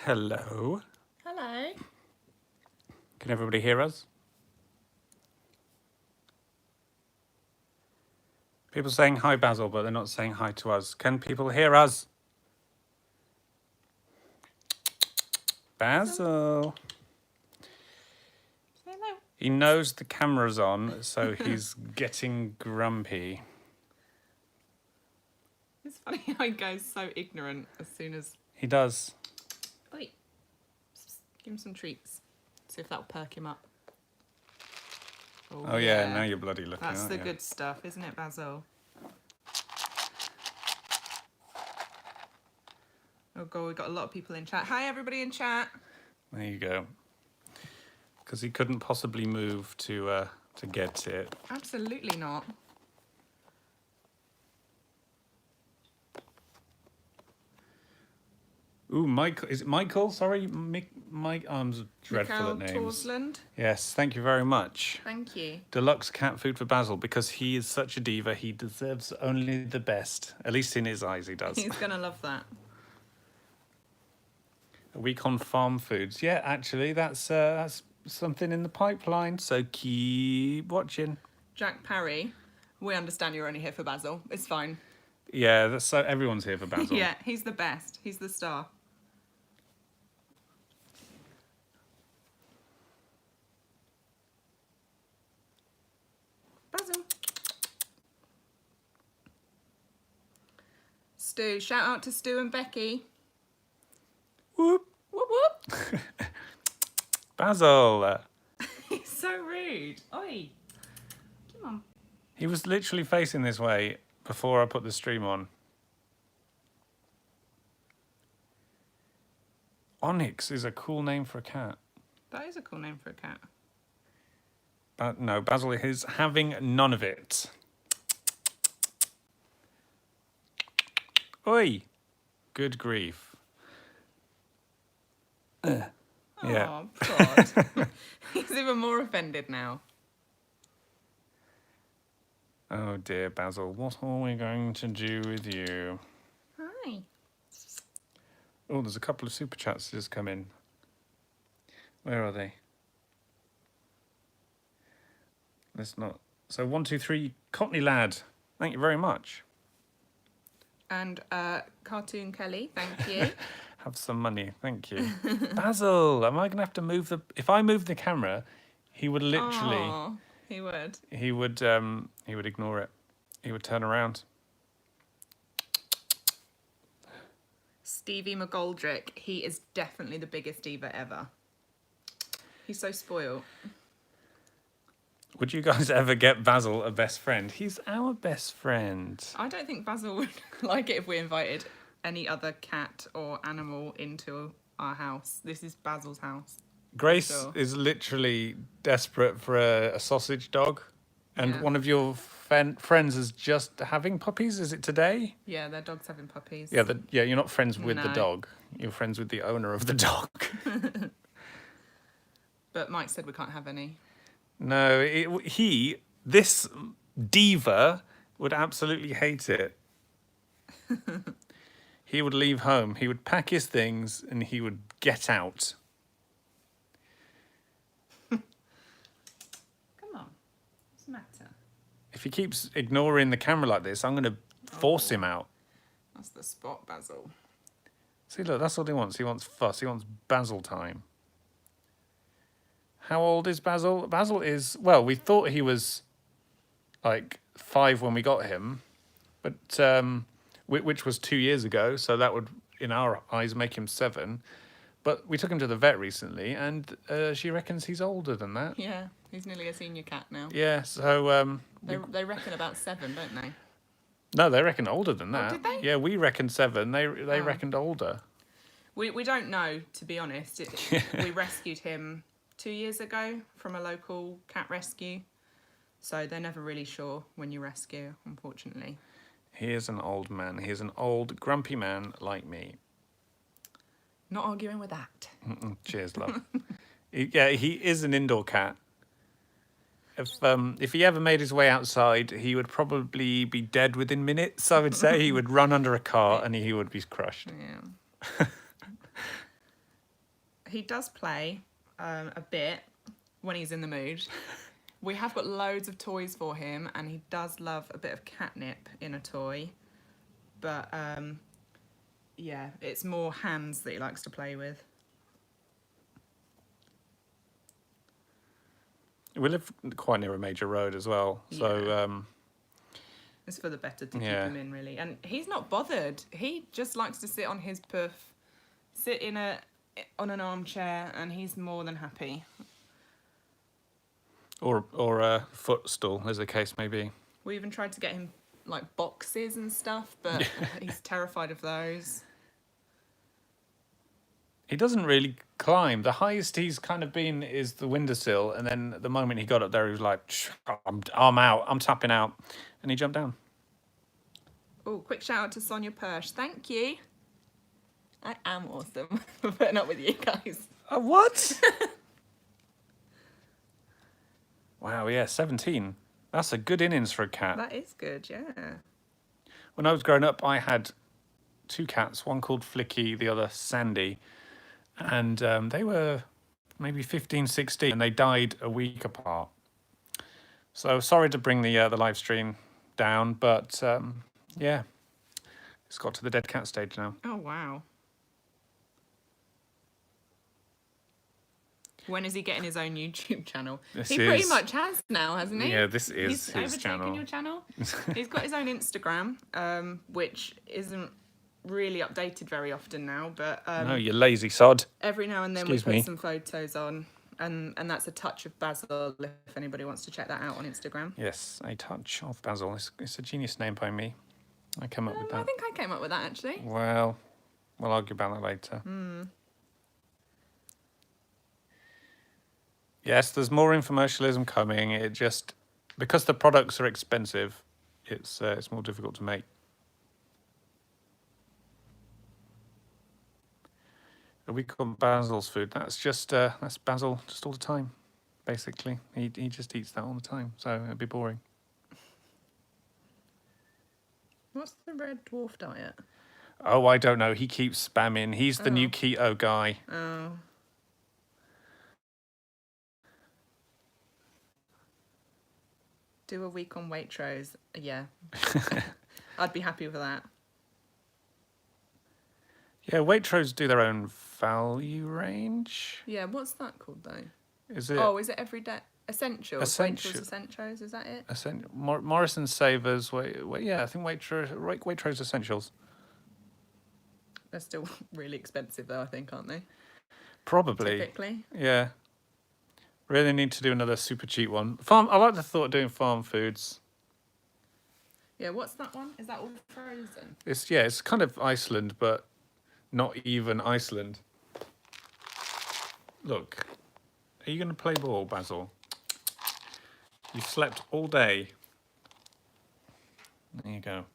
Hello. Hello. Can everybody hear us? People saying hi, Basil, but they're not saying hi to us. Can people hear us? Basil. Say hello. He knows the camera's on, so he's getting grumpy. It's funny how he goes so ignorant as soon as... He does. Wait. Give him some treats. See if that'll perk him up. Oh yeah, now you're bloody looking, That's aren't the you? good stuff, isn't it, Basil? Oh god, we've got a lot of people in chat. Hi everybody in chat. There you go. Because he couldn't possibly move to get it. Absolutely not. Ooh, Michael. Is it Michael? Sorry, Mike. I'm dreadful at names. Torsland. Yes, thank you very much. Thank you. Deluxe cat food for Basil because he is such a diva. He deserves only the best. At least in his eyes, he does. He's gonna love that. A week on farm foods. Yeah, actually, that's something in the pipeline. So keep watching. Jack Parry, we understand you're only here for Basil. It's fine. Yeah, that's so everyone's here for Basil. Yeah, he's the best. He's the star. Basil. Stu, shout out to Stu and Becky. Whoop. Whoop whoop. Basil. He's so rude. Oi. Come on. He was literally facing this way before I put the stream on. Onyx is a cool name for a cat. That is a cool name for a cat. But no, Basil is having none of it. Oi! Good grief. Yeah. Oh, God. He's even more offended now. Oh dear, Basil, what are we going to do with you? Hi. Oh, there's a couple of super chats just come in. Where are they? Let's not. So 123 Cockney Lad. Thank you very much. And Cartoon Kelly, thank you. Have some money, thank you. Basil, am I going to have to move the... If I move the camera, he would literally... Aw, he would. He would ignore it. He would turn around. Stevie McGoldrick, he is definitely the biggest diva ever. He's so spoiled. Would you guys ever get Basil a best friend? He's our best friend. I don't think Basil would like it if we invited any other cat or animal into our house. This is Basil's house. Grace Sure. is literally desperate for a sausage dog. And Yeah. one of your friends is just having puppies. Is it today? Yeah, their dog's having puppies. Yeah, you're not friends with the No. dog. You're friends with the owner of the dog. But Mike said we can't have any. No, this diva would absolutely hate it. He would leave home. He would pack his things and he would get out. Come on. What's the matter? If he keeps ignoring the camera like this, I'm going to force him out. That's the spot, Basil. See, look, that's what he wants. He wants fuss. He wants Basil time. How old is Basil? Basil is, well, we thought he was like 5 when we got him, but which was 2 years ago, so that would, in our eyes, make him 7. But we took him to the vet recently, and she reckons he's older than that. Yeah, he's nearly a senior cat now. Yeah, so... They reckon about 7, don't they? No, they reckon older than that. did they? Yeah, we reckoned 7. They reckoned older. We don't know, to be honest. We rescued him 2 years ago from a local cat rescue. So they're never really sure when you rescue, unfortunately. He is an old man. He is an old, grumpy man like me. Not arguing with that. Cheers, love. He is an indoor cat. If he ever made his way outside, he would probably be dead within minutes, I would say. He would run under a car and he would be crushed. Yeah. he does play a bit when he's in the mood. We have got loads of toys for him, and he does love a bit of catnip in a toy. But yeah, it's more hands that he likes to play with. We live quite near a major road as well, so Yeah. It's for the better to keep him in, really. And he's not bothered. He just likes to sit on his puff, sit on an armchair, and he's more than happy. or a footstool, as the case may be. We even tried to get him like boxes and stuff, but he's terrified of those. He doesn't really climb. The highest he's kind of been is the windowsill, and then the moment he got up there, he was like, I'm out, I'm tapping out. And he jumped down. Oh, quick shout out to Sonia Persh. Thank you. I am awesome for putting up with you guys. What? Wow, yeah, 17. That's a good innings for a cat. That is good, yeah. When I was growing up, I had 2 cats, one called Flicky, the other Sandy. And they were maybe 15, 16, and they died a week apart. So sorry to bring the live stream down, but yeah, it's got to the dead cat stage now. Oh, wow. When is he getting his own YouTube channel? He pretty much has now, hasn't he? Yeah, this is He's his channel. overtaken your channel. He's got his own Instagram, which isn't really updated very often now, but No, you lazy sod. every now and then Excuse we put me. some photos on, and that's a touch of Basil, if anybody wants to check that out on Instagram. Yes, a touch of Basil. It's a genius name by me. I came up with I that. think I came up with that, actually. Well, we'll argue about that later. Yes, there's more infomercialism coming. It just, because the products are expensive, it's more difficult to make. A week on Basil's food. That's Basil just all the time, basically. He just eats that all the time, so it'd be boring. What's the red dwarf diet? Oh, I don't know. He keeps spamming. He's the new keto guy. Oh. Do a week on Waitrose. Yeah. I'd be happy with that. Yeah, Waitrose do their own value range. Yeah, what's that called, though? Is it? Oh, is it everyday essentials? Essential- Waitrose Essentials, is that it? Morrison Savers. Yeah, I think Waitrose Essentials. They're still really expensive, though, I think, aren't they? Probably. Typically. Yeah. Really need to do another super cheap one. I like the thought of doing farm foods. Yeah, what's that one? Is that all frozen? It's kind of Iceland, but not even Iceland. Look, are you going to play ball, Basil? You've slept all day. There you go.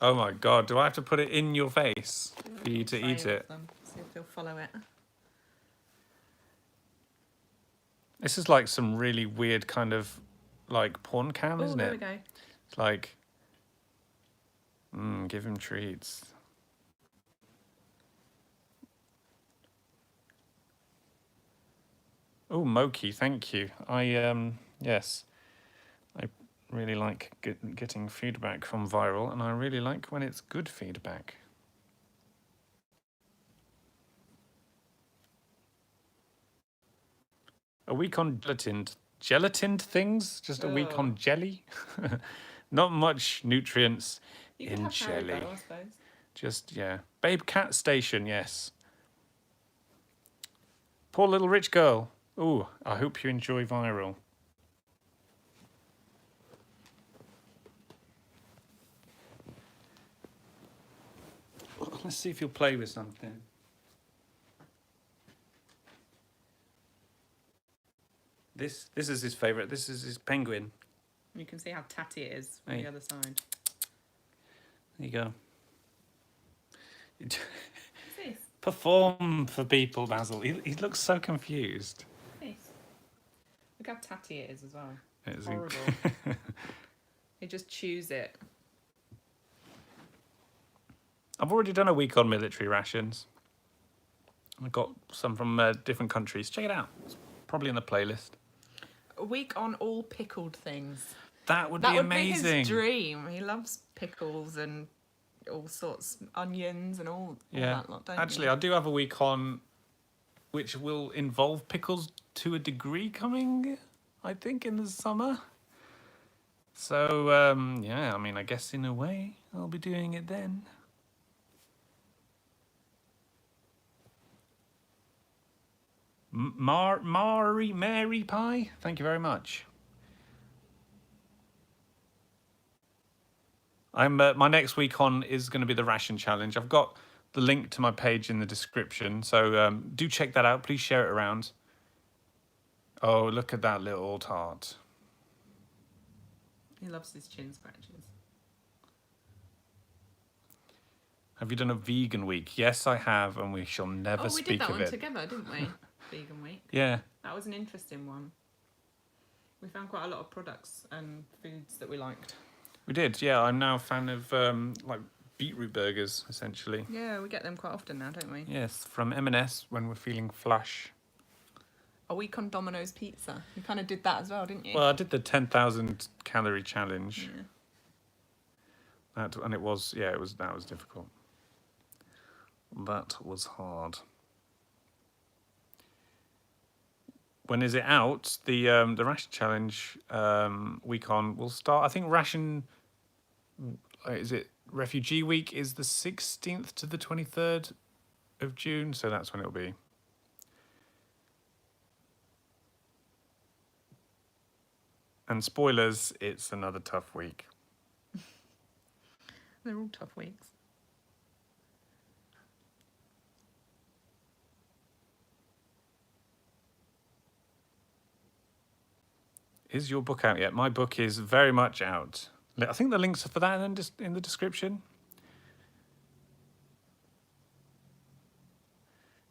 Oh my God, do I have to put it in your face for you to eat it? See if they'll follow it. This is like some really weird kind of like porn cam, isn't there it? we go. It's like, give him treats. Oh, Moki, thank you. Yes, I really like getting feedback from Viral, and I really like when it's good feedback. A week on gelatined things? Just a week on jelly? Not much nutrients You could in have jelly. Haribo, I suppose. Just, yeah. Babe Cat Station, yes. Poor little rich girl. Ooh, I hope you enjoy Viral. Let's see if you'll play with something. This is his favourite. This is his penguin. You can see how tatty it is from Hey. the other side. There you go. What's this? Perform for people, Basil. He looks so confused. This. Look how tatty it is as well. It's Horrible. He just chews it. I've already done a week on military rations. I got some from different countries. Check it out. It's probably in the playlist. A week on all pickled things. That would That be would amazing. be his dream. He loves pickles and all sorts, onions and all that lot, don't Actually, you? I do have a week on which will involve pickles to a degree coming, I think, in the summer. So, yeah, I mean, I guess in a way I'll be doing it then. Mary Pie, thank you very much. My next week on is going to be the ration challenge. I've got the link to my page in the description, so do check that out. Please share it around. Oh, look at that little tart. He loves his chin scratches. Have you done a vegan week? Yes, I have, and we shall never speak of it. Oh, we did that one together, didn't we? Vegan week. Yeah. That was an interesting one. We found quite a lot of products and foods that we liked. We did, yeah. I'm now a fan of like beetroot burgers, essentially. Yeah, we get them quite often now, don't we? Yes, from M&S when we're feeling flush. A week on Domino's pizza. You kind of did that as well, didn't you? Well, I did the 10,000 calorie challenge. Yeah. And that was difficult. That was hard. When is it out? The ration challenge week on will start. I think ration. Is it refugee week? Is the 16th to the 23rd of June? So that's when it'll be. And spoilers, it's another tough week. They're all tough weeks. Is your book out yet? My book is very much out. I think the links for that are just in the description.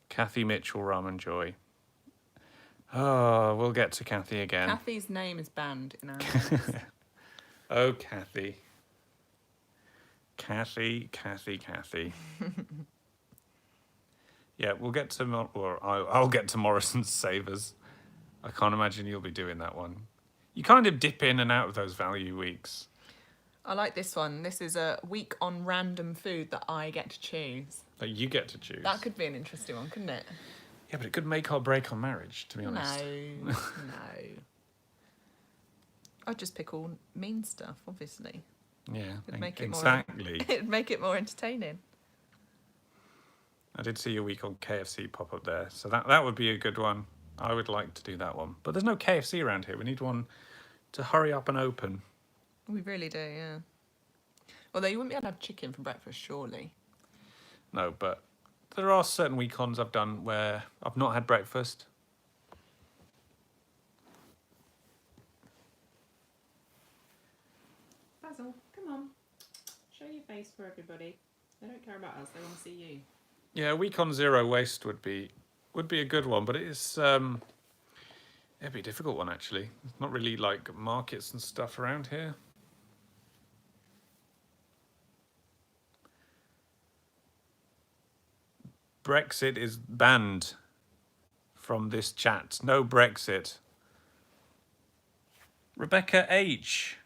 Kathy Mitchell, Ramen Joy. Oh, we'll get to Kathy again. Kathy's name is banned in our house. Oh, Kathy. Kathy. Yeah, we'll get to, or I'll get to Morrison's Savers. I can't imagine you'll be doing that one. You kind of dip in and out of those value weeks. I like this one. This is a week on random food that I get to choose. That you get to choose. That could be an interesting one, couldn't it? Yeah, but it could make or break on marriage, to be honest. No. I'd just pick all mean stuff, obviously. Yeah, It'd make it exactly. It'd make it more entertaining. I did see a week on KFC pop up there, so that would be a good one. I would like to do that one. But there's no KFC around here. We need one to hurry up and open. We really do, yeah. Although you wouldn't be able to have chicken for breakfast, surely. No, but there are certain weekends I've done where I've not had breakfast. Basil, come on. Show your face for everybody. They don't care about us, they want to see you. Yeah, a week on zero waste would be a good one, but it's it'd be a difficult one actually. There's not really like markets and stuff around here. Brexit is banned from this chat. No Brexit. Rebecca H.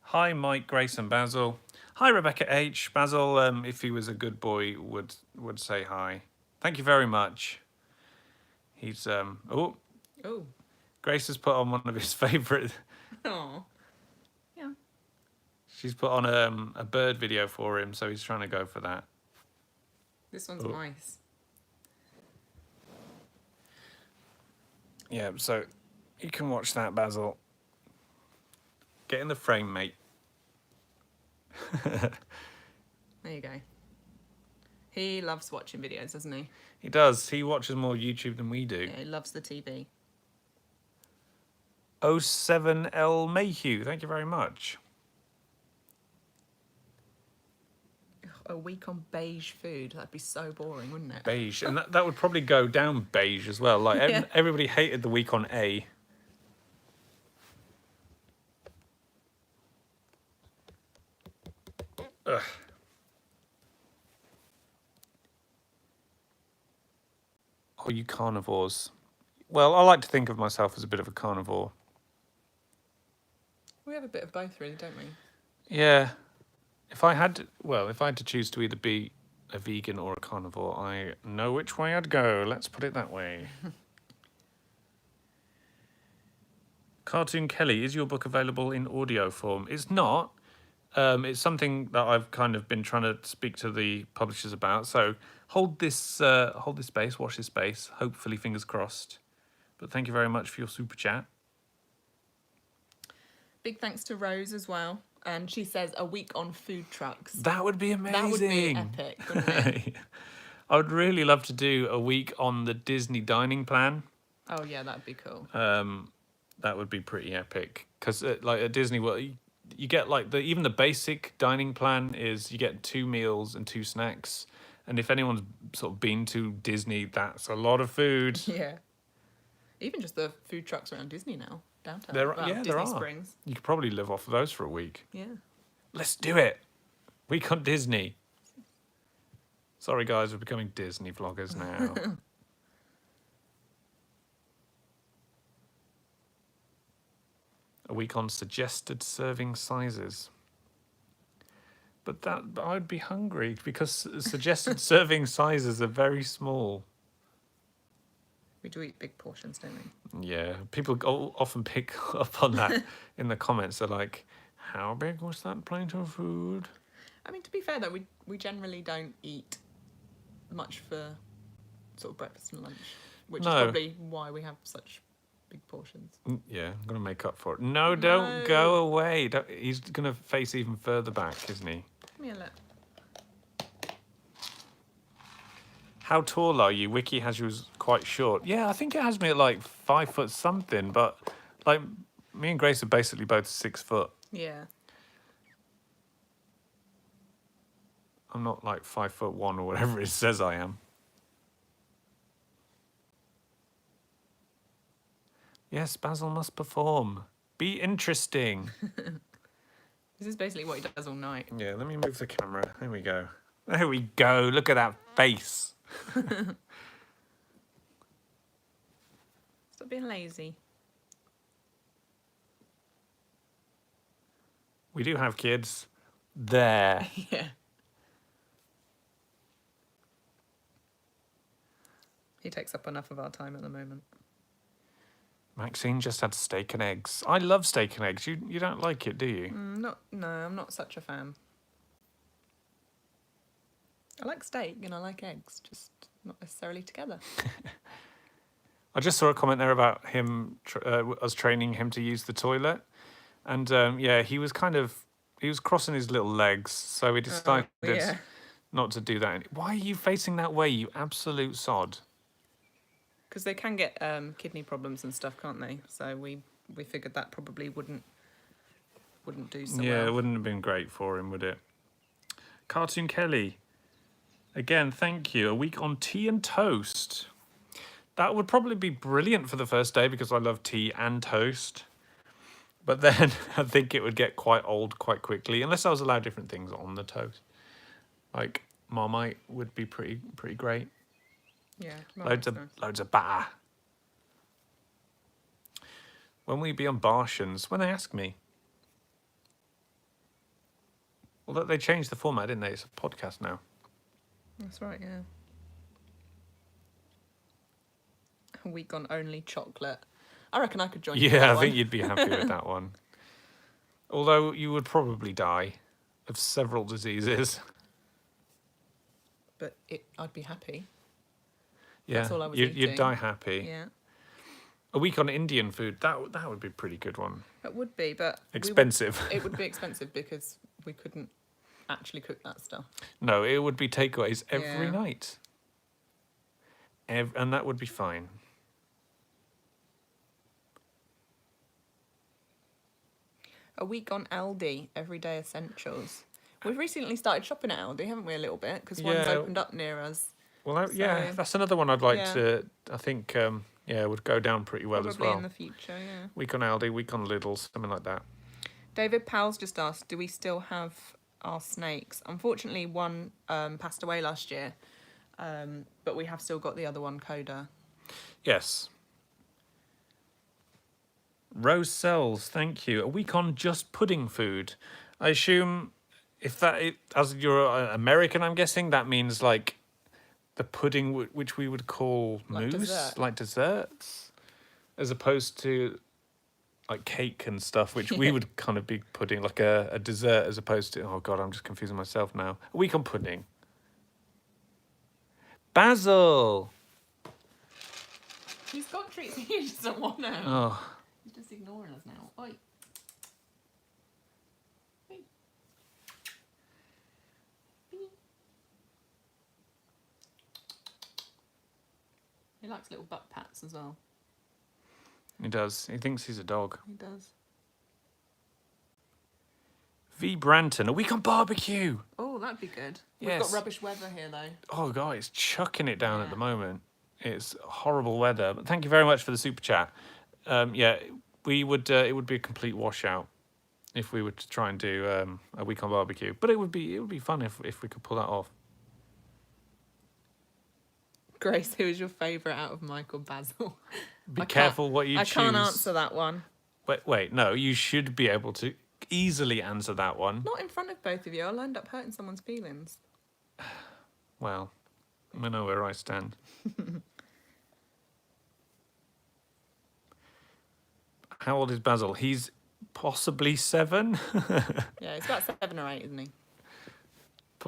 Hi, Mike, Grace, and Basil. Hi, Rebecca H. Basil, if he was a good boy, would say hi. Thank you very much. He's oh. Grace has put on one of his favourite. Oh. Yeah. She's put on a bird video for him, so he's trying to go for that. This one's nice. Yeah, so you can watch that, Basil. Get in the frame, mate. There you go. He loves watching videos, doesn't he? He does. He watches more YouTube than we do. Yeah, he loves the TV. 07L Mayhew, thank you very much. A week on beige food. That'd be so boring, wouldn't it? Beige. And that would probably go down beige as well. Like Yeah. everybody hated the week on A. Ugh. Oh, you carnivores. Well, I like to think of myself as a bit of a carnivore. We have a bit of both, really, don't we? Yeah. If I had to choose to either be a vegan or a carnivore, I know which way I'd go. Let's put it that way. Cartoon Kelly, is your book available in audio form? It's not. It's something that I've kind of been trying to speak to the publishers about. So hold this space, watch this space. Hopefully, fingers crossed. But thank you very much for your super chat. Big thanks to Rose as well. And she says a week on food trucks. That would be amazing. That would be epic, wouldn't it? I would really love to do a week on the Disney dining plan. Oh yeah, that'd be cool. That would be pretty epic. Because like at Disney World, you get like even the basic dining plan is you get 2 meals and 2 snacks. And if anyone's sort of been to Disney, that's a lot of food. Yeah. Even just the food trucks around Disney now, downtown. There Disney are. Springs. You could probably live off of those for a week. Yeah. Let's do it. Week on Disney. Sorry, guys, we're becoming Disney vloggers now. A week on suggested serving sizes. But I'd be hungry because suggested serving sizes are very small. We do eat big portions, don't we? Yeah, people often pick up on that in the comments. They're like, how big was that plate of food? I mean, to be fair though, we generally don't eat much for sort of breakfast and lunch, which is probably why we have such big portions. Yeah, I'm going to make up for it. No, don't go away. He's going to face even further back, isn't he? Give me a look. How tall are you? Wiki has you as quite short. Yeah, I think it has me at like 5 foot something, but like me and Grace are basically both 6 foot. Yeah. I'm not like 5'1" or whatever it says I am. Yes, Basil must perform. Be interesting. This is basically what he does all night. Yeah, let me move the camera. There we go. There we go. Look at that face. Stop being lazy. We do have kids. There. Yeah. He takes up enough of our time at the moment. Maxine just had steak and eggs. I love steak and eggs. You don't like it, do you? No, I'm not such a fan. I like steak and I like eggs, just not necessarily together. I just saw a comment there about him, us training him to use the toilet. And yeah, he was crossing his little legs. So we decided not to do that. Why are you facing that way, you absolute sod? Because they can get kidney problems and stuff, can't they? So we figured that probably wouldn't do so well. Yeah, it wouldn't have been great for him, would it? Cartoon Kelly. Again, thank you. A week on tea and toast. That would probably be brilliant for the first day because I love tea and toast. But then I think it would get quite old quite quickly, unless I was allowed different things on the toast. Like Marmite would be pretty great. Yeah. Loads of batter. When will you be on Bartians? When they ask me. Well, they changed the format, didn't they? It's a podcast now. That's right, yeah. A week on only chocolate. I reckon I could join you. Yeah, I think you'd be happy with that one. Although you would probably die of several diseases. But I'd be happy. Yeah, that's all I was you'd die happy. Yeah. A week on Indian food, that would be a pretty good one. It would be, but... Expensive. It would be expensive because we couldn't actually cook that stuff. No, it would be takeaways every night. And that would be fine. A week on Aldi, everyday essentials. We've recently started shopping at Aldi, haven't we, a little bit? Because one's opened up near us. Well, yeah, that's another one I'd like to, I think, would go down pretty well as well. Probably in the future, yeah. Week on Aldi, week on Lidl, something like that. David Powell's just asked, do we still have our snakes? Unfortunately, one passed away last year, but we have still got the other one, Coda. Yes. Rose Cells, thank you. A week on just pudding food. I assume as you're American, I'm guessing that means like the pudding which we would call Like mousse, dessert. like desserts, as opposed to like cake and stuff, which we would kind of be pudding, like a dessert, as opposed to, oh God, I'm just confusing myself now. A week on pudding. Basil! He's got treats he just doesn't want now. Oh, He's just ignoring us now. Oi. Oi. He likes little butt pats as well. he does. He thinks he's a dog. He does. V. Branton, a week on barbecue! Oh, that'd be good. We've Yes. got rubbish weather here though. Oh God, it's chucking it down at the Yeah. moment. It's horrible weather. But thank you very much for the super chat. Yeah, we would. It would be a complete washout if we were to try and do a week on barbecue. But it would be fun if we could pull that off. Grace, who is your favourite out of Michael Basil? Be careful what you choose. I can't answer that one. Wait, no, you should be able to easily answer that one. Not in front of both of you. I'll end up hurting someone's feelings. Well, I know where I stand. How old is Basil? He's possibly 7. Yeah, he's about 7 or 8, isn't he?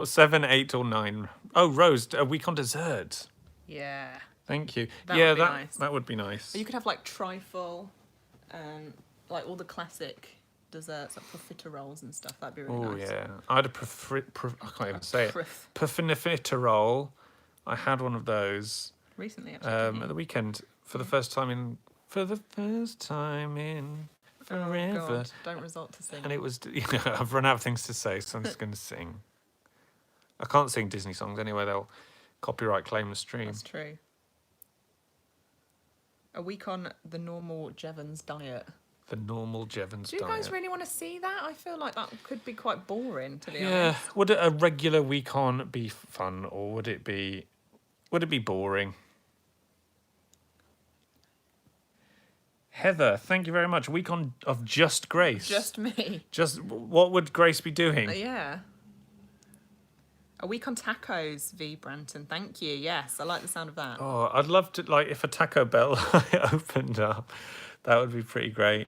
7, 8, or 9. Oh, Rose, a week on dessert. Yeah. Thank you. That yeah, would be that nice. that would be nice. Or you could have like trifle, like all the classic desserts, like profiteroles and stuff. That'd be really Oh nice. yeah, I had a I can't even say it. Profiterole. I had one of those Recently, actually. didn't at you? the weekend for the first time in forever. Oh, God. Don't resort to singing. And it was, I've run out of things to say, so I'm just going to sing. I can't sing Disney songs anyway; they'll copyright claim the stream. That's true. A week on the normal Jeavons diet. The normal Jeavons Do you diet. guys really want to see that? I feel like that could be quite boring, to be Yeah, honest. would a regular week on be fun, or would it be boring? Heather, thank you very much. Week on of just Grace. Just me. Just what would Grace be doing? Yeah. A week on tacos, V. Branton. Thank you. Yes, I like the sound of that. Oh, I'd love to, like, if a Taco Bell opened up, that would be pretty great.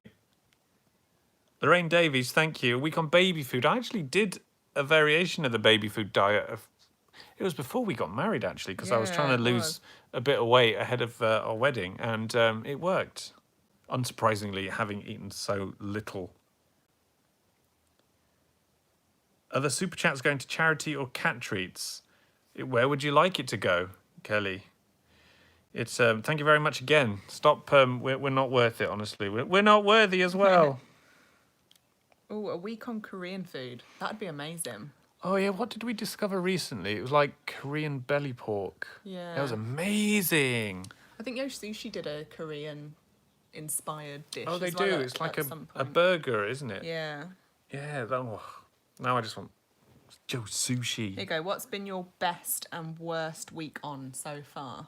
Lorraine Davies, thank you. A week on baby food. I actually did a variation of the baby food diet. It was before we got married, actually, because I was Yeah, trying to it lose was. a bit of weight ahead of our wedding, and it worked. Unsurprisingly, having eaten so little. Are the super chats going to charity or cat treats? Where would you like it to go, Kelly? It's thank you very much again. Stop. We're not worth it, honestly. We're not worthy as well. Oh, a week on Korean food. That'd be amazing. Oh yeah, what did we discover recently? It was like Korean belly pork. Yeah. That was amazing. I think Yo Sushi did a Korean inspired dish. Oh, they as well do. at- It's like at some a point. burger, isn't it? Yeah. Yeah. Now I just want Joe Sushi. Here you go. What's been your best and worst week on so far?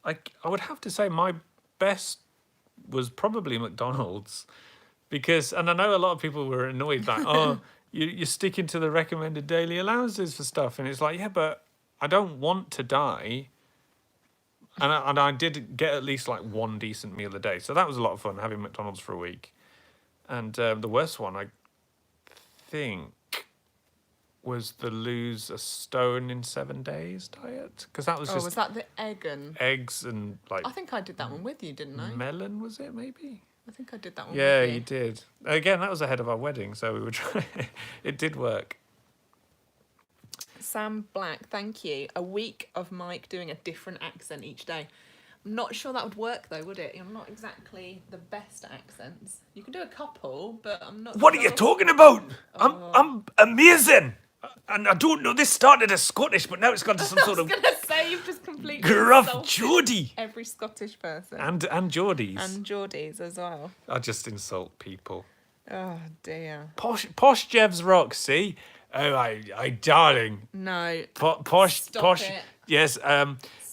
I would have to say my best was probably McDonald's, because, and I know a lot of people were annoyed that, oh, you're sticking to the recommended daily allowances for stuff, and it's like, yeah, but I don't want to die, and I did get at least like one decent meal a day, so that was a lot of fun having McDonald's for a week. And the worst one, I think, was the lose a stone in 7 days diet, because that was Oh, just was that the egg and... eggs and like I think I did that one with you, didn't I? melon, was it maybe? I think I did that one Yeah, with you you. did. Again, that was ahead of our wedding, so we were trying. It did work. Sam Black, thank you. A week of Mike doing a different accent each day. I'm not sure that would work though, would it? I'm not exactly the best at accents. You can do a couple, but I'm not What are sure. you talking about? Oh. I'm amazing. And I don't know, this started as Scottish, but now it's gone to some I sort was of going to say you've just completely gruff insulted Geordie. every Scottish person. And Geordies. And Geordies as well. I just insult people. Oh dear. Posh Jev's rock, see? Oh, I darling. No. Posh, Stop posh. it. Yes,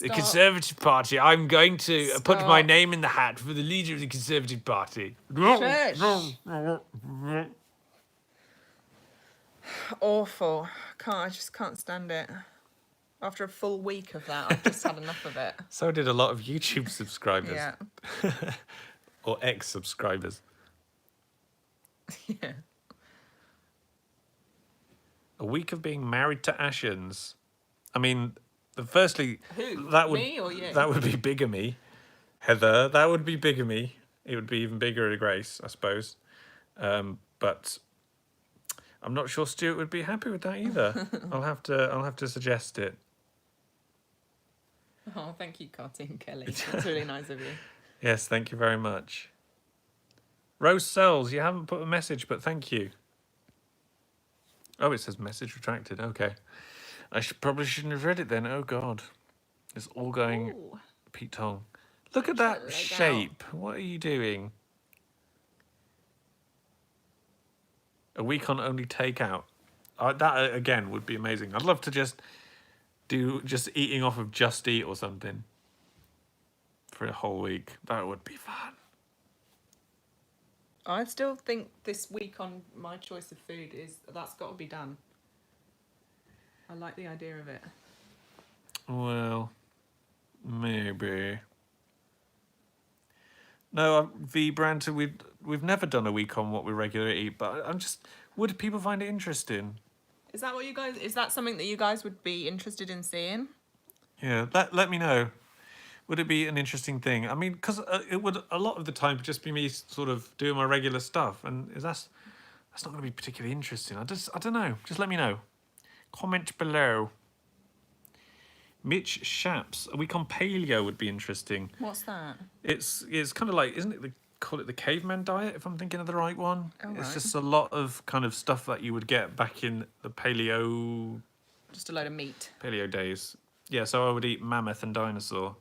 The Stop. Conservative Party. I'm going to put my Stop. name in the hat for the leader of the Conservative Party. Shush. Awful. I just can't stand it. After a full week of that, I've just had enough of it. So did a lot of YouTube subscribers. Yeah. Or ex-subscribers. Yeah. A week of being married to Ashens. I mean, firstly, Who? that would Me or you? that would be bigamy. Heather, that would be bigamy. It would be even bigger a Grace, I suppose. But I'm not sure Stuart would be happy with that either. I'll have to suggest it. Oh, thank you, Cartoon Kelly. That's really nice of you. Yes, thank you very much. Rose Cells, you haven't put a message, but thank you. Oh, it says message retracted. Okay. Probably shouldn't have read it then. Oh, God. It's all going Ooh. Pete Tong. Look at that that leg shape. What are you doing? A week on only takeout. That, again, would be amazing. I'd love to just eating off of Just Eat or something for a whole week. That would be fun. I still think this week on my choice of food that's got to be done. I like the idea of it. Well, maybe. No, V Branton, we've never done a week on what we regularly eat, but would people find it interesting? Is that something that you guys would be interested in seeing? Yeah, let me know. Would it be an interesting thing? I mean, because it would a lot of the time just be me sort of doing my regular stuff, and that's not going to be particularly interesting. I don't know. Just let me know. Comment below. Mitch Shaps, a week on paleo would be interesting. What's that? It's kind of like, isn't it call it the caveman diet, if I'm thinking of the right one? Oh, it's right. just a lot of kind of stuff that you would get back in the paleo Just a load of meat. days. Yeah, so I would eat mammoth and dinosaur.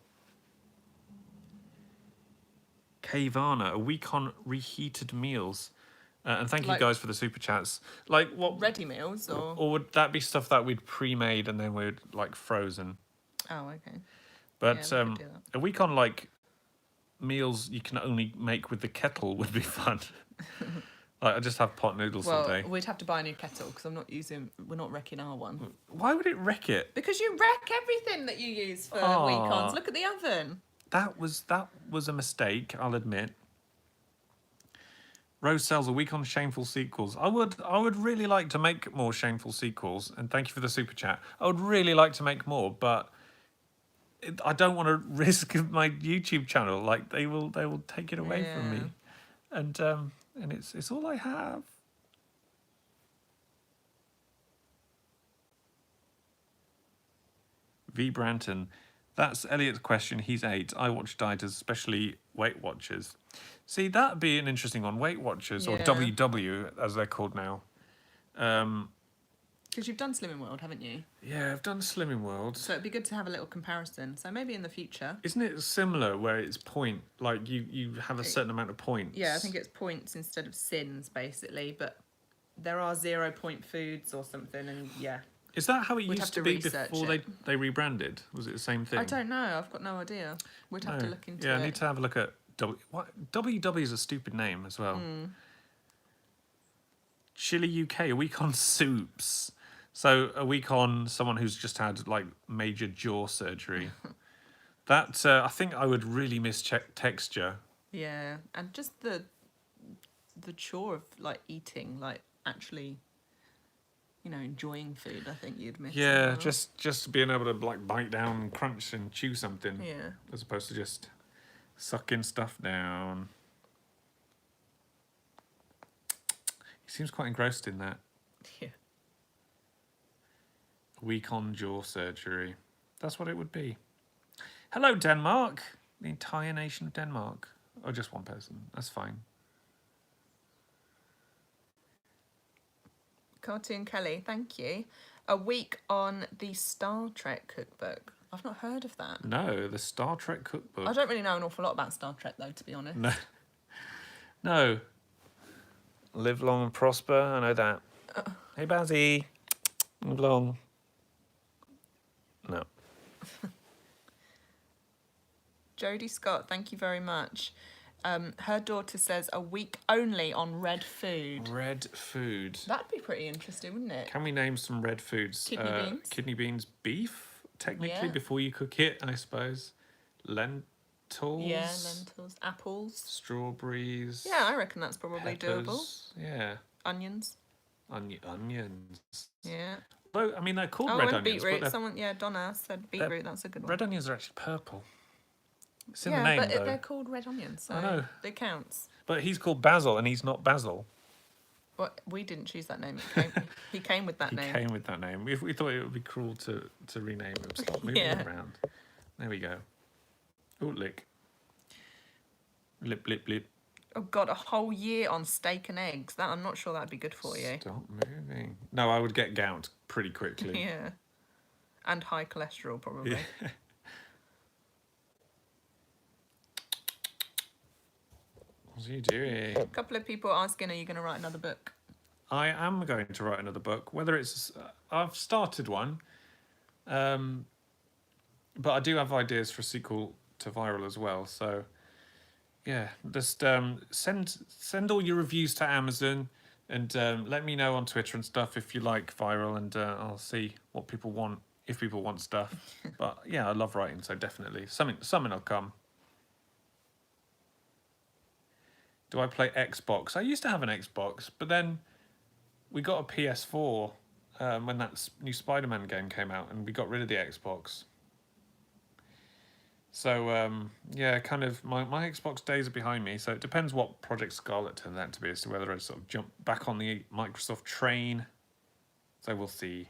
Cavana, a week on reheated meals. And thank you guys for the super chats. Like what? Ready meals or would that be stuff that we'd pre-made and then we'd like frozen? Oh, okay. But Yeah, we could do that. a week on like meals you can only make with the kettle would be fun. Like I just have pot noodles all day. Well, we'd have to buy a new kettle because we're not wrecking our one. Why would it wreck it? Because you wreck everything that you use for week-ons. Look at the oven. That was a mistake, I'll admit. Rose sells a week on shameful sequels. I would really like to make more shameful sequels, and thank you for the super chat. I would really like to make more, but I don't want to risk my YouTube channel. Like they will take it away from me, and it's all I have. V Branton. That's Elliot's question. He's 8. I watch dieters, especially Weight Watchers. See, that'd be an interesting one. Weight Watchers, or WW, as they're called now. Because you've done Slimming World, haven't you? Yeah, I've done Slimming World. So it'd be good to have a little comparison. So maybe in the future. Isn't it similar where it's point, like you have a certain amount of points? Yeah, I think it's points instead of sins, basically. But there are 0 point foods or something, and yeah. Is that how it We'd used have to to be research before it. they rebranded? Was it the same thing? I don't know. I've got no idea. We'd have to look into it. Yeah, I need to have a look at WW is a stupid name as well. Chile UK, a week on soups. So a week on someone who's just had like major jaw surgery. That I think I would really miss texture. Yeah, and just the chore of like eating, like actually, enjoying food. I think you'd miss. Yeah, as well. just being able to like bite down and crunch and chew something. Yeah. As opposed to just sucking stuff down. He seems quite engrossed in that. Yeah. A week on jaw surgery. That's what it would be. Hello, Denmark. The entire nation of Denmark. Or just one person. That's fine. Cartoon Kelly, thank you. A week on the Star Trek cookbook. I've not heard of that. No, the Star Trek cookbook. I don't really know an awful lot about Star Trek, though, to be honest. No. Live long and prosper. I know that. Hey, Bazzy. Live long. No. Jodie Scott, thank you very much. Her daughter says a week only on red food. Red food. That'd be pretty interesting, wouldn't it? Can we name some red foods? Kidney beans. Kidney beans, beef, technically, Yeah. before you cook it, I suppose. Lentils. Yeah, lentils, apples. Strawberries. Yeah, I reckon that's probably doable. peppers. Yeah. Onions. Onions. Yeah. Though, I mean, they're called Oh, red and onions. beetroot. But Someone, Donna said beetroot. That's a good one. red onions are actually purple. It's in yeah, the name, but though. they're called red onions, so I know. it counts. But he's called Basil, and he's not Basil. Well, we didn't choose that name. He came with that He name. came with that name. We thought it would be cruel to rename him. Stop moving Yeah. around. There we go. Oh, lick. Lip, lip, lip. Oh God, a whole year on steak and eggs. That I'm not sure that'd be good for you. Stop moving. No, I would get gout pretty quickly. Yeah. And high cholesterol, probably. Yeah. What are you doing? A couple of people asking, are you going to write another book? I am going to write another book. Whether it's... I've started one. But I do have ideas for a sequel to Viral as well. So, yeah. Just send all your reviews to Amazon. And let me know on Twitter and stuff if you like Viral. And I'll see what people want, if people want stuff. But, yeah, I love writing, so definitely. Something will come. Do I play Xbox? I used to have an Xbox, but then we got a PS4 when that new Spider-Man game came out, and we got rid of the Xbox. So, yeah, kind of, my Xbox days are behind me, so it depends what Project Scarlet turns out to be as to whether I sort of jump back on the Microsoft train. So we'll see.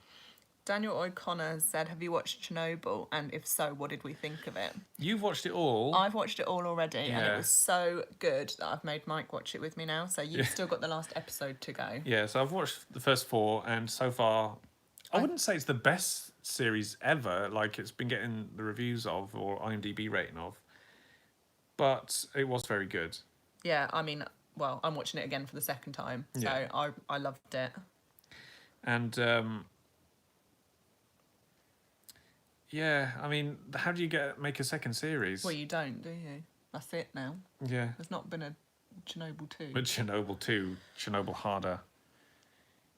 Daniel O'Connor has said, have you watched Chernobyl? And if so, what did we think of it? You've watched it all. I've watched it all already, and Yeah. it was so good that I've made Mike watch it with me now. So you've still got the last episode to go. Yeah, so I've watched the first 4, and so far, I wouldn't say it's the best series ever, like it's been getting the reviews of, or IMDb rating of, but it was very good. Yeah, I mean, well, I'm watching it again for the second time, so Yeah. I loved it. And, yeah, I mean, how do you make a second series? Well, you don't, do you? That's it now. Yeah. There's not been a Chernobyl 2. But Chernobyl 2, Chernobyl harder.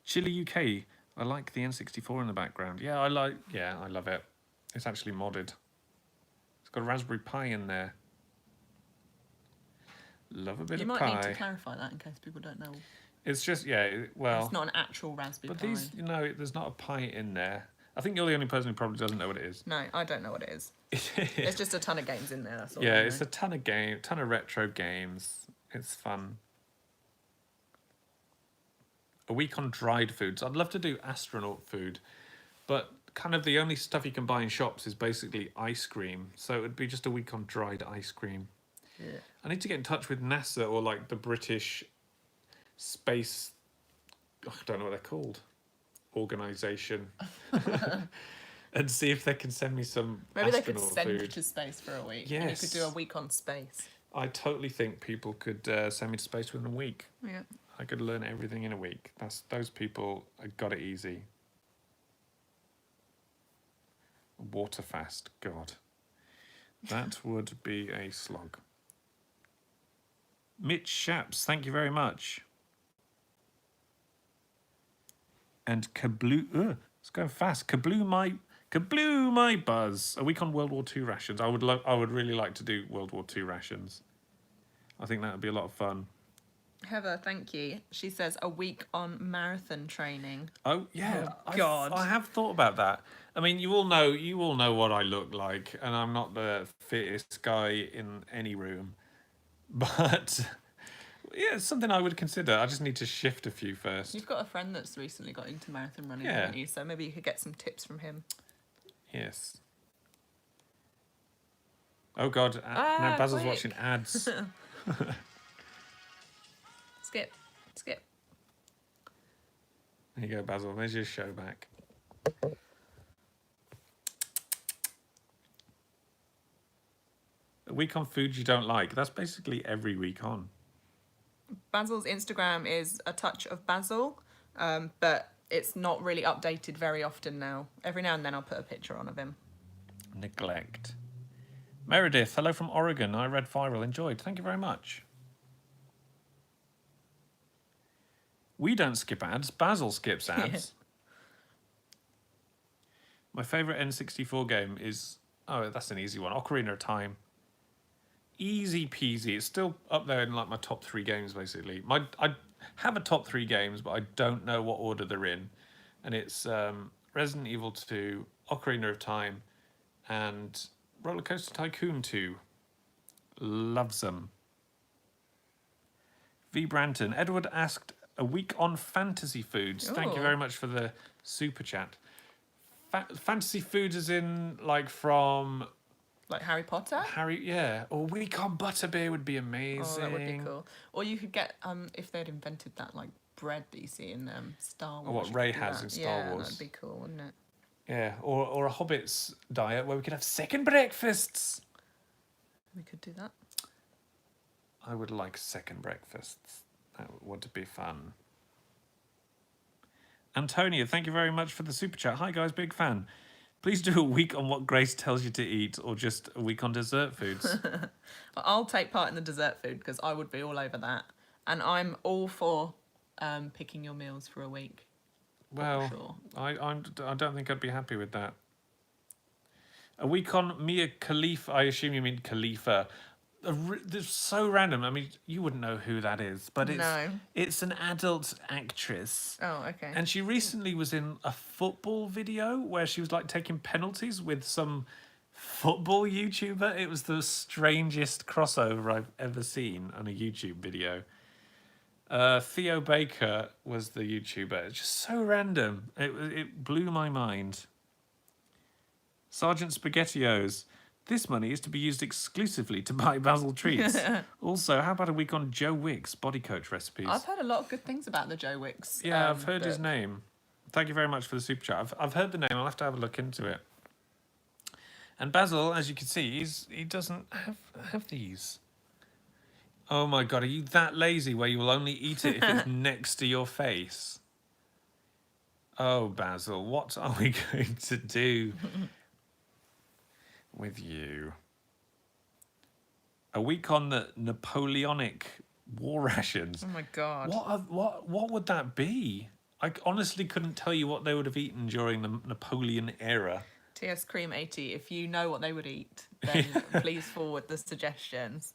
Chile UK, I like the N64 in the background. Yeah, I love it. It's actually modded. It's got a Raspberry Pi in there. Love a bit You of might pie. need to clarify that in case people don't know. It's just, yeah, well... It's not an actual Raspberry But Pi. these, there's not a Pi in there. I think you're the only person who probably doesn't know what it is. No, I don't know what it is. There's just a ton of games in there, that's all. Yeah, I know. it's a ton of retro games. It's fun. A week on dried foods. I'd love to do astronaut food, but kind of the only stuff you can buy in shops is basically ice cream. So it would be just a week on dried ice cream. Yeah. I need to get in touch with NASA or like the British space, I don't know what they're called, organisation, and see if they can send me some Maybe they astronaut could send you food. to space for a week. And you could do a Yes. week on space. I totally think people could send me to space within a week. Yeah. I could learn everything in a week. Those people got it easy. Water fast, God. That would be a slog. Mitch Shaps, thank you very much. And Kabloo, it's going fast. Kabloo my buzz. A week on World War II rations. I would really like to do World War II rations. I think that would be a lot of fun. Heather, thank you. She says a week on marathon training. Oh yeah, Oh, God. I have thought about that. I mean, you all know what I look like, and I'm not the fittest guy in any room, but yeah, it's something I would consider. I just need to shift a few first. You've got a friend that's recently got into marathon running, Yeah. haven't you? So maybe you could get some tips from him. Yes. Oh God! Now Basil's quick. watching ads. Skip. There you go, Basil. There's your show back. A week on food you don't like. That's basically every week on. Basil's Instagram is a touch of Basil, but it's not really updated very often now. Every now and then I'll put a picture on of him. Neglect. Meredith, hello from Oregon. I read Viral, enjoyed. Thank you very much. We don't skip ads. Basil skips ads. My favourite N64 game is... Oh, that's an easy one. Ocarina of Time. Easy peasy. It's still up there in like my top 3 games, basically. I have a top 3 games, but I don't know what order they're in. And it's Resident Evil 2, Ocarina of Time, and Roller Coaster Tycoon 2. Loves them. V. Branton. Edward asked a week on fantasy foods. Thank you very much for the super chat. Fantasy foods as in like from... Like Harry Potter? Yeah. Or a week on butterbeer would be amazing. Oh, that would be cool. Or you could get, if they'd invented that like bread that you see in Star Wars. Or what Ray has in Star Wars. Yeah, that'd be cool, wouldn't it? Yeah, or a Hobbit's diet where we could have second breakfasts. We could do that. I would like second breakfasts. That would be fun. Antonia, thank you very much for the super chat. Hi guys, big fan. Please do a week on what Grace tells you to eat, or just a week on dessert foods. I'll take part in the dessert food because I would be all over that. And I'm all for picking your meals for a week. Well, Sure. I don't think I'd be happy with that. A week on Mia Khalifa. I assume you mean Khalifa. They're so random. I mean, you wouldn't know who that is, but it's an adult actress. Oh, okay. And she recently was in a football video where she was like taking penalties with some football YouTuber. It was the strangest crossover I've ever seen on a YouTube video. Theo Baker was the YouTuber. It's just so random. It blew my mind. Sergeant SpaghettiOs. This money is to be used exclusively to buy Basil treats. Also, how about a week on Joe Wick's body coach recipes? I've heard a lot of good things about the Joe Wicks. Yeah, I've heard his name. Thank you very much for the super chat. I've heard the name. I'll have to have a look into it. And Basil, as you can see, he doesn't have these. Oh my God, are you that lazy where you will only eat it if it's next to your face? Oh, Basil, what are we going to do with you? A week on the Napoleonic war rations. Oh my God. What would that be? I honestly couldn't tell you what they would have eaten during the Napoleon era. TS Cream 80, if you know what they would eat, then please forward the suggestions.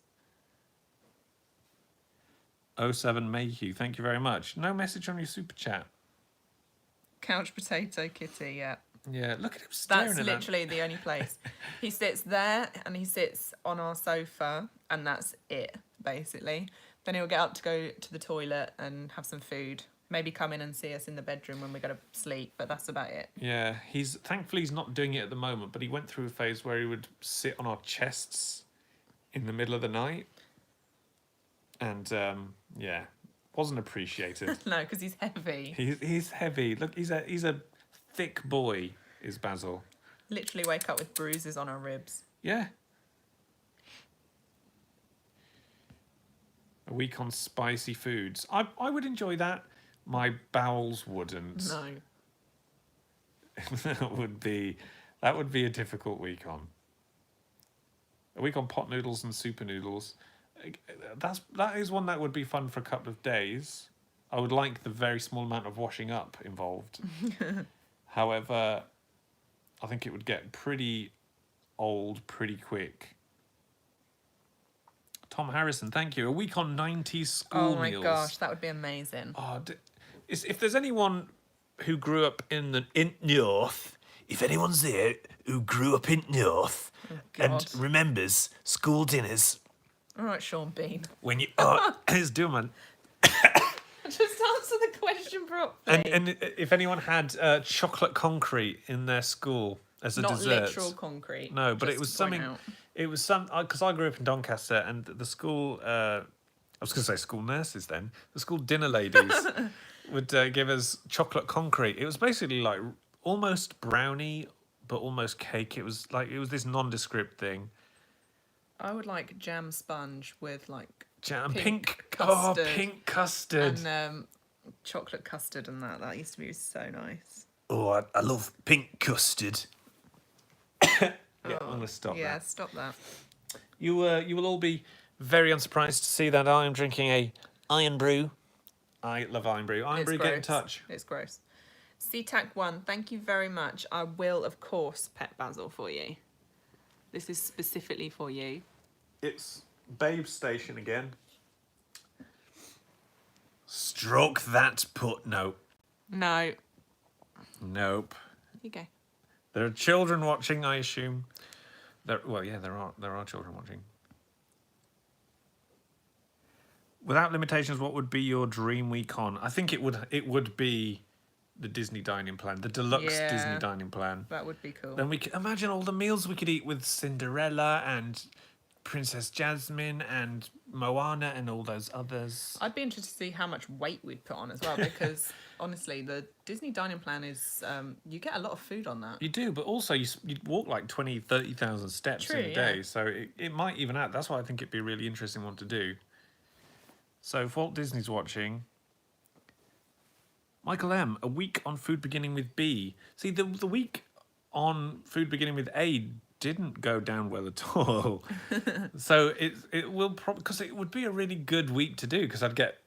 07 Mayhew, thank you very much. No message on your super chat. Couch Potato Kitty, yeah. Yeah, look at him staring That's at literally the only place. He sits there and he sits on our sofa and that's it, basically. Then he'll get up to go to the toilet and have some food. Maybe come in and see us in the bedroom when we go to sleep, but that's about it. Yeah, thankfully he's not doing it at the moment, but he went through a phase where he would sit on our chests in the middle of the night. And, yeah, wasn't appreciated. No, because he's heavy. He's heavy. Look, he's a thick boy, is Basil. Literally wake up with bruises on our ribs. Yeah. A week on spicy foods. I would enjoy that. My bowels wouldn't. No. That would be a difficult week on. A week on pot noodles and super noodles. That is one that would be fun for a couple of days. I would like the very small amount of washing up involved. However, I think it would get pretty old pretty quick. Tom Harrison, thank you. A week on 90s school meals. Oh my gosh, that would be amazing. Oh, if there's anyone who grew up in North, if anyone's there who grew up in North and remembers school dinners. All right, Sean Bean. When you... He's doing, man. Just answer the question properly. And if anyone had chocolate concrete in their school as a dessert. Not literal concrete. No, but it was something... It was because I grew up in Doncaster, and the school... I was going to say school nurses then. The school dinner ladies would give us chocolate concrete. It was basically like almost brownie, but almost cake. It was this nondescript thing. I would like jam sponge with like pink custard. Oh, pink custard. And chocolate custard and that. That used to be so nice. Oh, I love pink custard. Yeah, I'm going to stop Yeah, that. stop that. You will all be very unsurprised to see that I am drinking a Iron Brew. I love Iron Brew. Iron Brew, get in touch. It's gross. CTAC1, thank you very much. I will, of course, pet Basil for you. This is specifically for you. It's Babe Station again. Stroke that put. No. No. Nope. Here you go. There are children watching, I assume. There are children watching. Without limitations, what would be your dream week on? I think it would be the Disney dining plan, the deluxe Disney dining plan. That would be cool. Then we could imagine all the meals we could eat with Cinderella and Princess Jasmine and Moana and all those others. I'd be interested to see how much weight we'd put on as well, because honestly, the Disney dining plan is, you get a lot of food on that. You do, but also you walk like 20, 30,000 steps in a day, so it might even out. That's why I think it'd be a really interesting one to do. So if Walt Disney's watching, Michael M, a week on food beginning with B. See, the week on food beginning with A didn't go down well at all. So it will probably, because it would be a really good week to do, because I'd get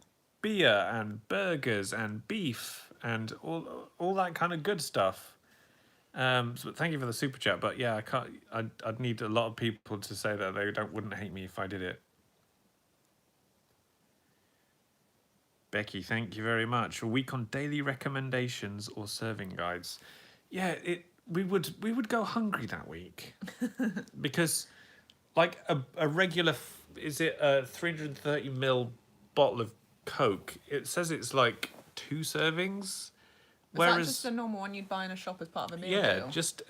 beer and burgers and beef and all that kind of good stuff. So thank you for the super chat, but yeah, I'd need a lot of people to say that they wouldn't hate me if I did it. Becky, thank you very much. A week on daily recommendations or serving guides. Yeah, we would go hungry that week. Because like a regular, is it a 330ml bottle of Coke? It says it's like 2 servings. Whereas, that just a normal one you'd buy in a shop as part of a meal deal? Just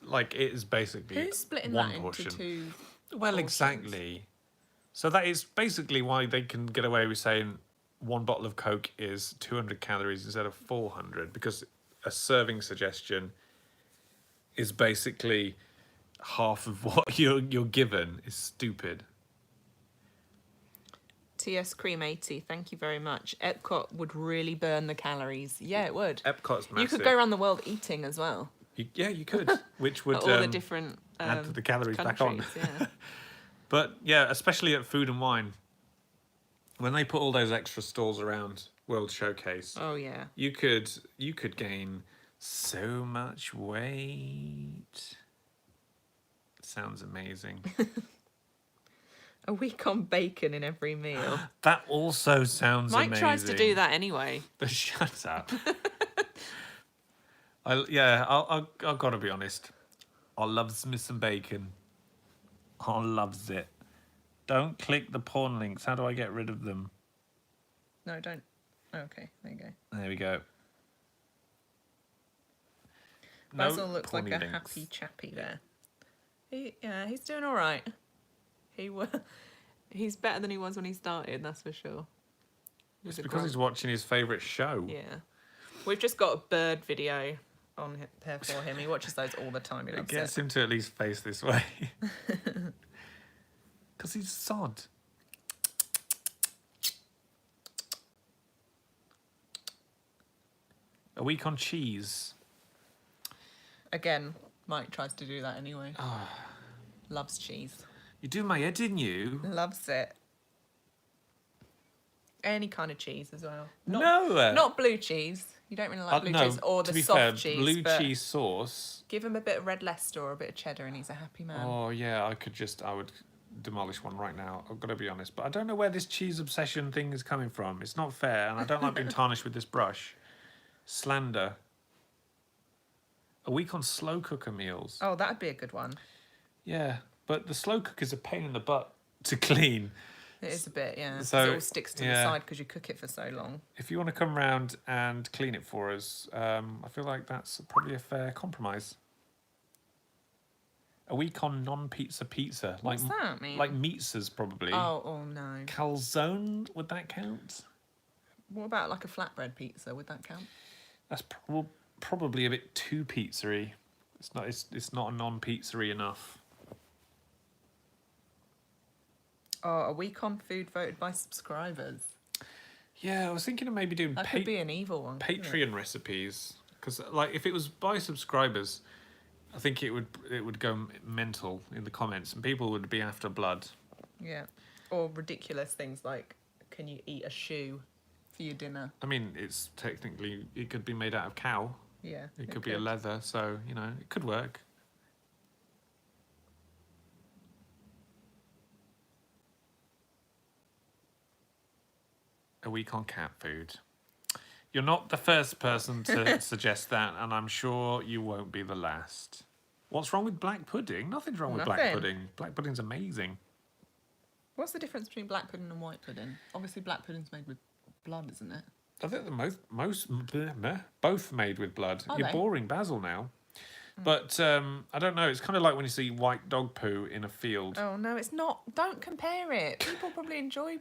like it is basically who's splitting one that portion. Into 2 Well, portions? exactly. So that is basically why they can get away with saying one bottle of Coke is 200 calories instead of 400, because a serving suggestion is basically half of what you're given. Is stupid. TS Cream 80, thank you very much. Epcot would really burn the calories. Yeah, it would. Epcot's massive. You could go around the world eating as well. You could, which would all the different add the calories countries, back on. Yeah. But yeah, especially at Food and Wine, when they put all those extra stalls around World Showcase. Oh yeah. You could gain so much weight. Sounds amazing. A week on bacon in every meal. That also sounds amazing. Mike tries to do that anyway. But shut up. I've got to be honest. I loves me some bacon. I loves it. Don't click the porn links. How do I get rid of them? No, don't. Okay, there you go. There we go. Basil looks like a links. happy chappy there. He's doing all right. He's better than he was when he started, that's for sure. It's because he's watching his favourite show. Yeah. We've just got a bird video on here for him. He watches those all the time. He It loves gets him to at least face this way. Because he's sod. A week on cheese. Again, Mike tries to do that anyway. Loves cheese. You do my head, didn't you? Loves it. Any kind of cheese as well. No. Not blue cheese. You don't really like blue cheese. Or the soft cheese. Blue cheese sauce. Give him a bit of red Leicester or a bit of cheddar and he's a happy man. Oh, yeah, I would demolish one right now. I've got to be honest. But I don't know where this cheese obsession thing is coming from. It's not fair, and I don't like being tarnished with this brush. Slander. A week on slow cooker meals. Oh, that'd be a good one. Yeah, but the slow cooker is a pain in the butt to clean. It is a bit, yeah. So, it all sticks to the side because you cook it for so long. If you want to come round and clean it for us, I feel like that's probably a fair compromise. A week on non-pizza pizza. What's that mean? Like pizzas, probably. Oh no. Calzone, would that count? What about like a flatbread pizza? Would that count? That's probably a bit too pizzery. It's not a non-pizzery enough. Oh, a week on food voted by subscribers. Yeah, I was thinking of maybe doing That could be an evil one. Patreon recipes, because like if it was by subscribers, I think it would go mental in the comments, and people would be after blood. Yeah. Or ridiculous things like, can you eat a shoe for your dinner? I mean, it's technically, it could be made out of cow. Yeah. It could be a leather, so, you know, it could work. A week on cat food. You're not the first person to suggest that, and I'm sure you won't be the last. What's wrong with black pudding? Nothing's wrong with black Nothing. pudding. Black pudding's amazing. What's the difference between black pudding and white pudding? Obviously, black pudding's made with blood, isn't it? I think both made with blood. Are You're they? boring Basil now. But I don't know. It's kind of like when you see white dog poo in a field. Oh, no, it's not. Don't compare it. People probably enjoy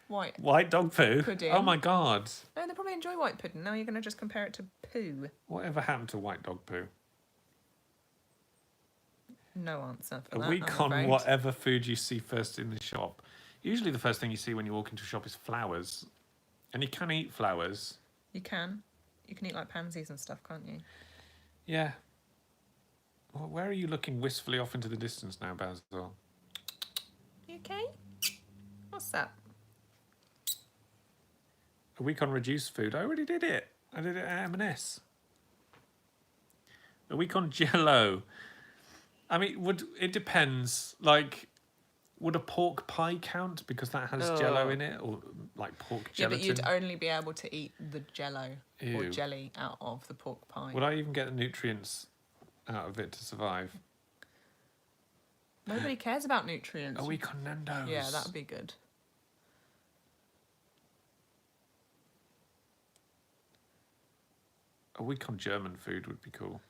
White dog poo? pudding. Oh my god. No, they probably enjoy white pudding. Now you're going to just compare it to poo. Whatever happened to white dog poo? No answer for A that, week I'm on afraid. whatever food you see first in the shop. Usually the first thing you see when you walk into a shop is flowers. And you can eat flowers. You can. You can eat like pansies and stuff, can't you? Yeah. Well, where are you looking wistfully off into the distance now, Basil? You okay? What's that? A week on reduced food. I already did it. I did it at M&S. A week on Jell-O. I mean, it depends. Like, would a pork pie count because that has Jell-O in it, or like pork gelatin? Yeah, but you'd only be able to eat the Jell-O or Ew. jelly out of the pork pie. Would I even get the nutrients out of it to survive? Nobody cares about nutrients. A week on Nando's. Yeah, that would be good. A week on German food would be cool.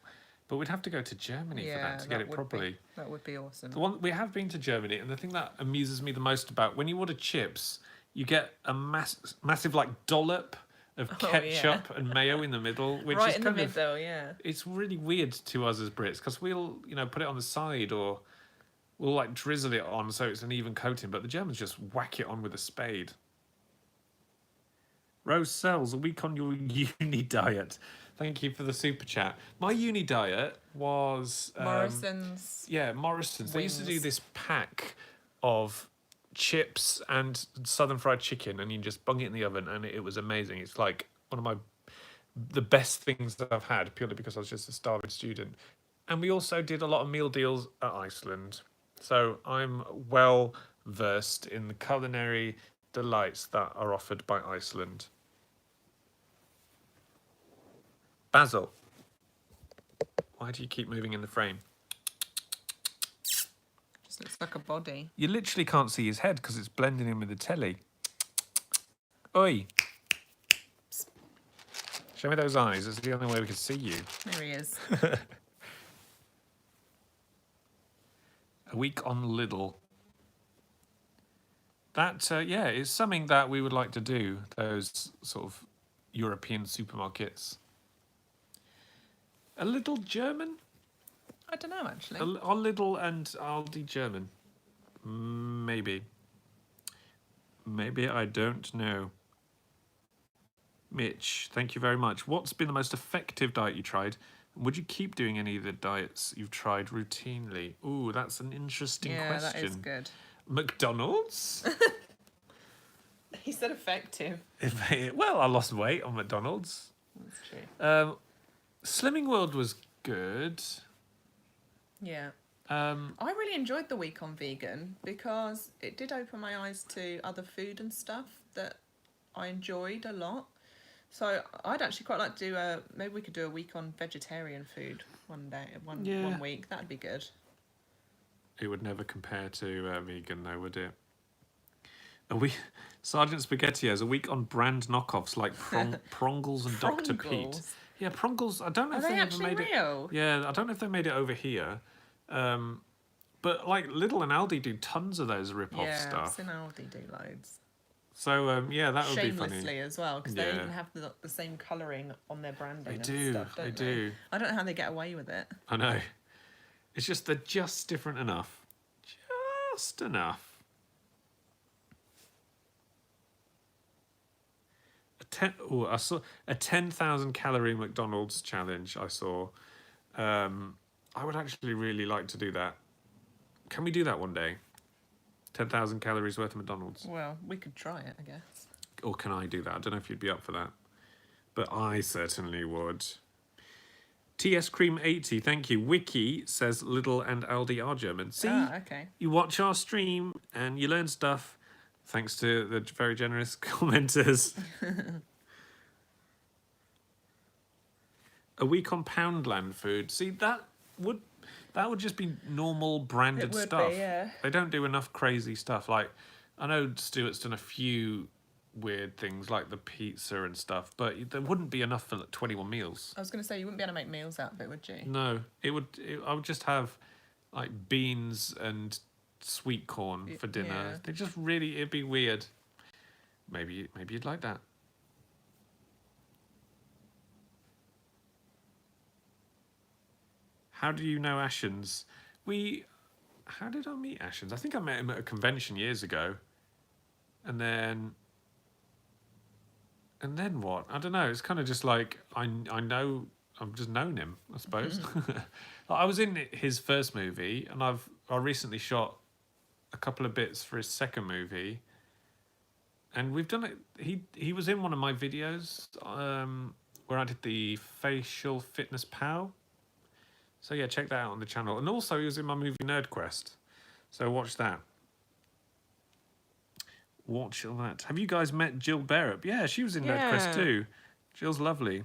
But we'd have to go to Germany for that to get it properly. That would be awesome. The one we have been to Germany, and the thing that amuses me the most about when you order chips, you get a massive like dollop of ketchup and mayo in the middle, which right is in the kind of middle, yeah. it's really weird to us as Brits because we'll put it on the side or we'll like drizzle it on so it's an even coating, but the Germans just whack it on with a spade. Rose Sells, a week on your uni diet. Thank you for the super chat. My uni diet was Morrison's. Yeah, Morrison's. They used to do Wings. this pack of chips and southern fried chicken, and you just bung it in the oven, and it was amazing. It's like one of the best things that I've had, purely because I was just a starving student. And we also did a lot of meal deals at Iceland, so I'm well versed in the culinary delights that are offered by Iceland. Basil, why do you keep moving in the frame? Just looks like a body. You literally can't see his head because it's blending in with the telly. Oi. Show me those eyes. It's the only way we can see you. There he is. A week on Lidl. That, is something that we would like to do, those sort of European supermarkets. A little German? I don't know, actually. Are Lidl and Aldi German? Maybe. Maybe, I don't know. Mitch, thank you very much. What's been the most effective diet you tried? Would you keep doing any of the diets you've tried routinely? Ooh, that's an interesting question. Yeah, that is good. McDonald's? He said effective. Well, I lost weight on McDonald's. That's true. Slimming World was good. Yeah. I I really enjoyed the week on vegan because it did open my eyes to other food and stuff that I enjoyed a lot. So I'd actually quite like to do maybe we could do a week on vegetarian food one week. That'd be good. It would never compare to vegan, though, would it? Sergeant Spaghetti has a week on brand knockoffs like Prongles and Dr. Pete. Prongles? Yeah, Prongles. I don't know Are if they they ever actually made real? it. Yeah, I don't know if they made it over here. But like Lidl and Aldi do tons of those rip-off Yeah, stuff. I've seen Aldi do loads. So that would be funny. Shamelessly as well, because they Yeah. even have the same colouring on their branding. They and do. Stuff, don't They do. I don't know how they get away with it. I know. It's just they're just different enough. Just enough. I saw a 10,000 calorie McDonald's challenge. I saw. I would actually really like to do that. Can we do that one day? 10,000 calories worth of McDonald's. Well, we could try it, I guess. Or can I do that? I don't know if you'd be up for that. But I certainly would. TS Cream 80, thank you. Wiki says Lidl and Aldi are German. See, okay. You watch our stream and you learn stuff thanks to the very generous commenters. A week on Poundland food. See, that would just be normal branded It would stuff. be, yeah. They don't do enough crazy stuff. Like, I know Stuart's done a few weird things like the pizza and stuff, but there wouldn't be enough for like 21 meals. I was going to say, you wouldn't be able to make meals out of it, would you? No, I would just have like beans and sweet corn for dinner. Yeah. They just really, it'd be weird. Maybe you'd like that. How do you know Ashens? How did I meet Ashens? I think I met him at a convention years ago. And then what? I don't know. It's kind of just like, I know, I've just known him, I suppose. I was in his first movie, and I recently shot a couple of bits for his second movie. And we've done it. He was in one of my videos where I did the facial fitness POW. So yeah, check that out on the channel. And also he was in my movie Nerd Quest. So watch that. Watch that. Have you guys met Jill Berup? Yeah, she was in Nerd Quest too. Jill's lovely.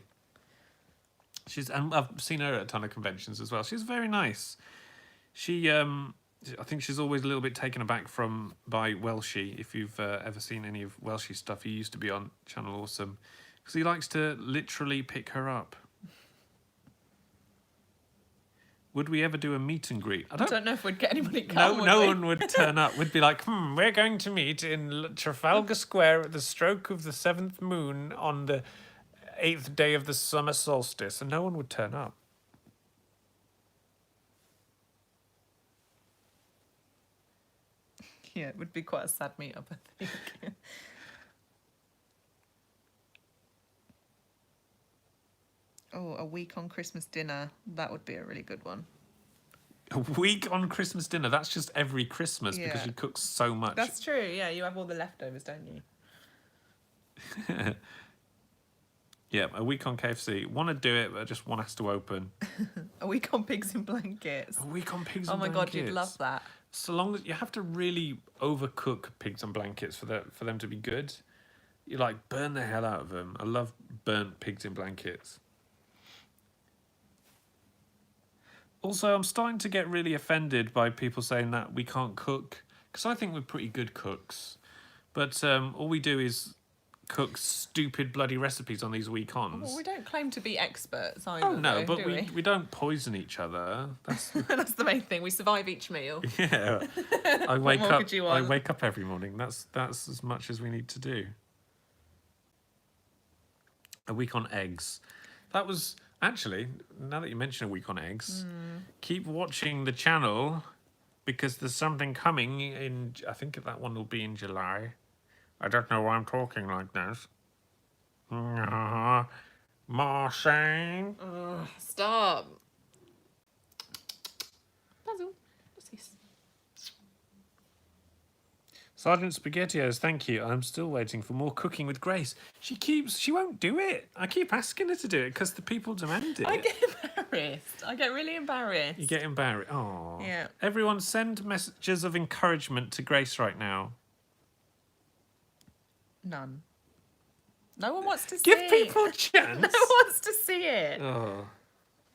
And I've seen her at a ton of conventions as well. She's very nice. She I think she's always a little bit taken aback by Welshie. If you've ever seen any of Welshie's stuff, he used to be on Channel Awesome. Because he likes to literally pick her up. Would we ever do a meet and greet? I don't know if we'd get anybody come. No one would turn up. We'd be like, we're going to meet in Trafalgar Square at the stroke of the 7th moon on the 8th day of the summer solstice, and no one would turn up. Yeah, it would be quite a sad meetup, I think. Oh, a week on Christmas dinner. That would be a really good one. A week on Christmas dinner? That's just every Christmas because you cook so much. That's true, yeah. You have all the leftovers, don't you? Yeah, a week on KFC. Want to do it, but just one has to open. A week on pigs in blankets. A week on pigs and and blankets. Oh my god, you'd love that. So long as you have to really overcook pigs and blankets for them to be good. You like burn the hell out of them. I love burnt pigs in blankets. Also, I'm starting to get really offended by people saying that we can't cook, because I think we're pretty good cooks. But all we do is cook stupid bloody recipes on these week-ons. Well, we don't claim to be experts either. Oh, no, though, but we? we don't poison each other. That's That's the main thing. We survive each meal. yeah. I What more could you want? I wake up every morning. That's as much as we need to do. A week on eggs. That was actually, now that you mention a week on eggs, keep watching the channel because there's something coming in. I think that one will be in July. I don't know why I'm talking like this. Marshane. Stop. Basil, what's this? Sergeant Spaghettios, thank you. I'm still waiting for more cooking with Grace. She won't do it. I keep asking her to do it because the people demand it. I get embarrassed. I get really embarrassed. You get embarrassed. Oh. Yeah. Everyone send messages of encouragement to Grace right now. None. No one wants to see Give it. people a chance. No one wants to see it. Oh.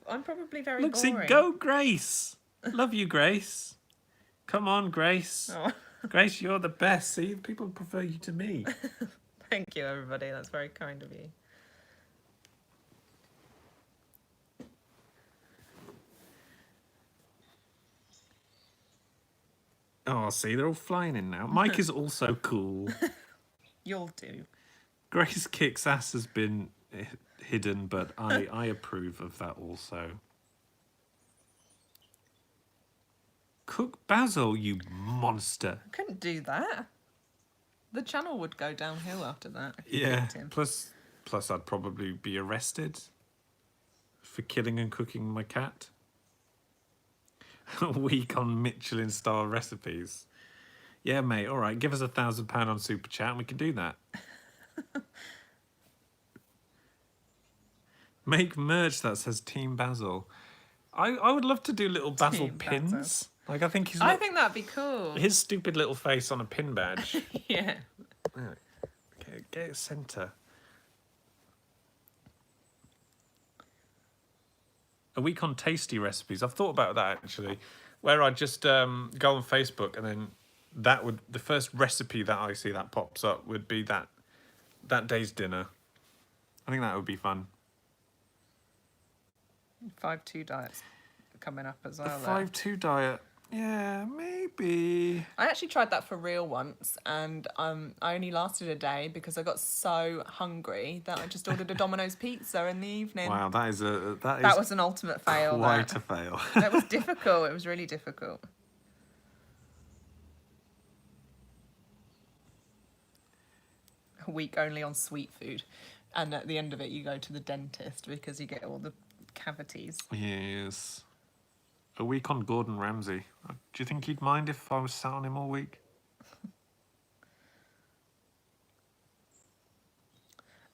I'm probably very Look, see, boring. go Grace. Love you, Grace. Come on, Grace. Oh. Grace, you're the best. See, people prefer you to me. Thank you, everybody. That's very kind of you. Oh, see, they're all flying in now. Mike is also cool. You'll do. Grace Kicks Ass has been hidden, but I approve of that also. Cook Basil, you monster. I couldn't do that. The channel would go downhill after that. If you Yeah. cooked him. Plus I'd probably be arrested for killing and cooking my cat. A week on Michelin star recipes. Yeah, mate. All right, give us £1,000 on Super Chat, and we can do that. Make merch that says Team Basil. I would love to do little Basil Team pins. Basil. Like I think I think that'd be cool. his stupid little face on a pin badge. Yeah. Get it centre. A week on tasty recipes. I've thought about that actually, where I just go on Facebook and then the first recipe that I see that pops up would be that day's dinner. I think that would be fun. 5-2 diets coming up as well. The 5-2 diet. Yeah, maybe. I actually tried that for real once, and I only lasted a day because I got so hungry that I just ordered a Domino's pizza in the evening. Wow, that was an ultimate fail. Quite a fail. It was difficult. It was really difficult. A week only on sweet food, and at the end of it, you go to the dentist because you get all the cavities. Yes. A week on Gordon Ramsay. Do you think he'd mind if I was sat on him all week?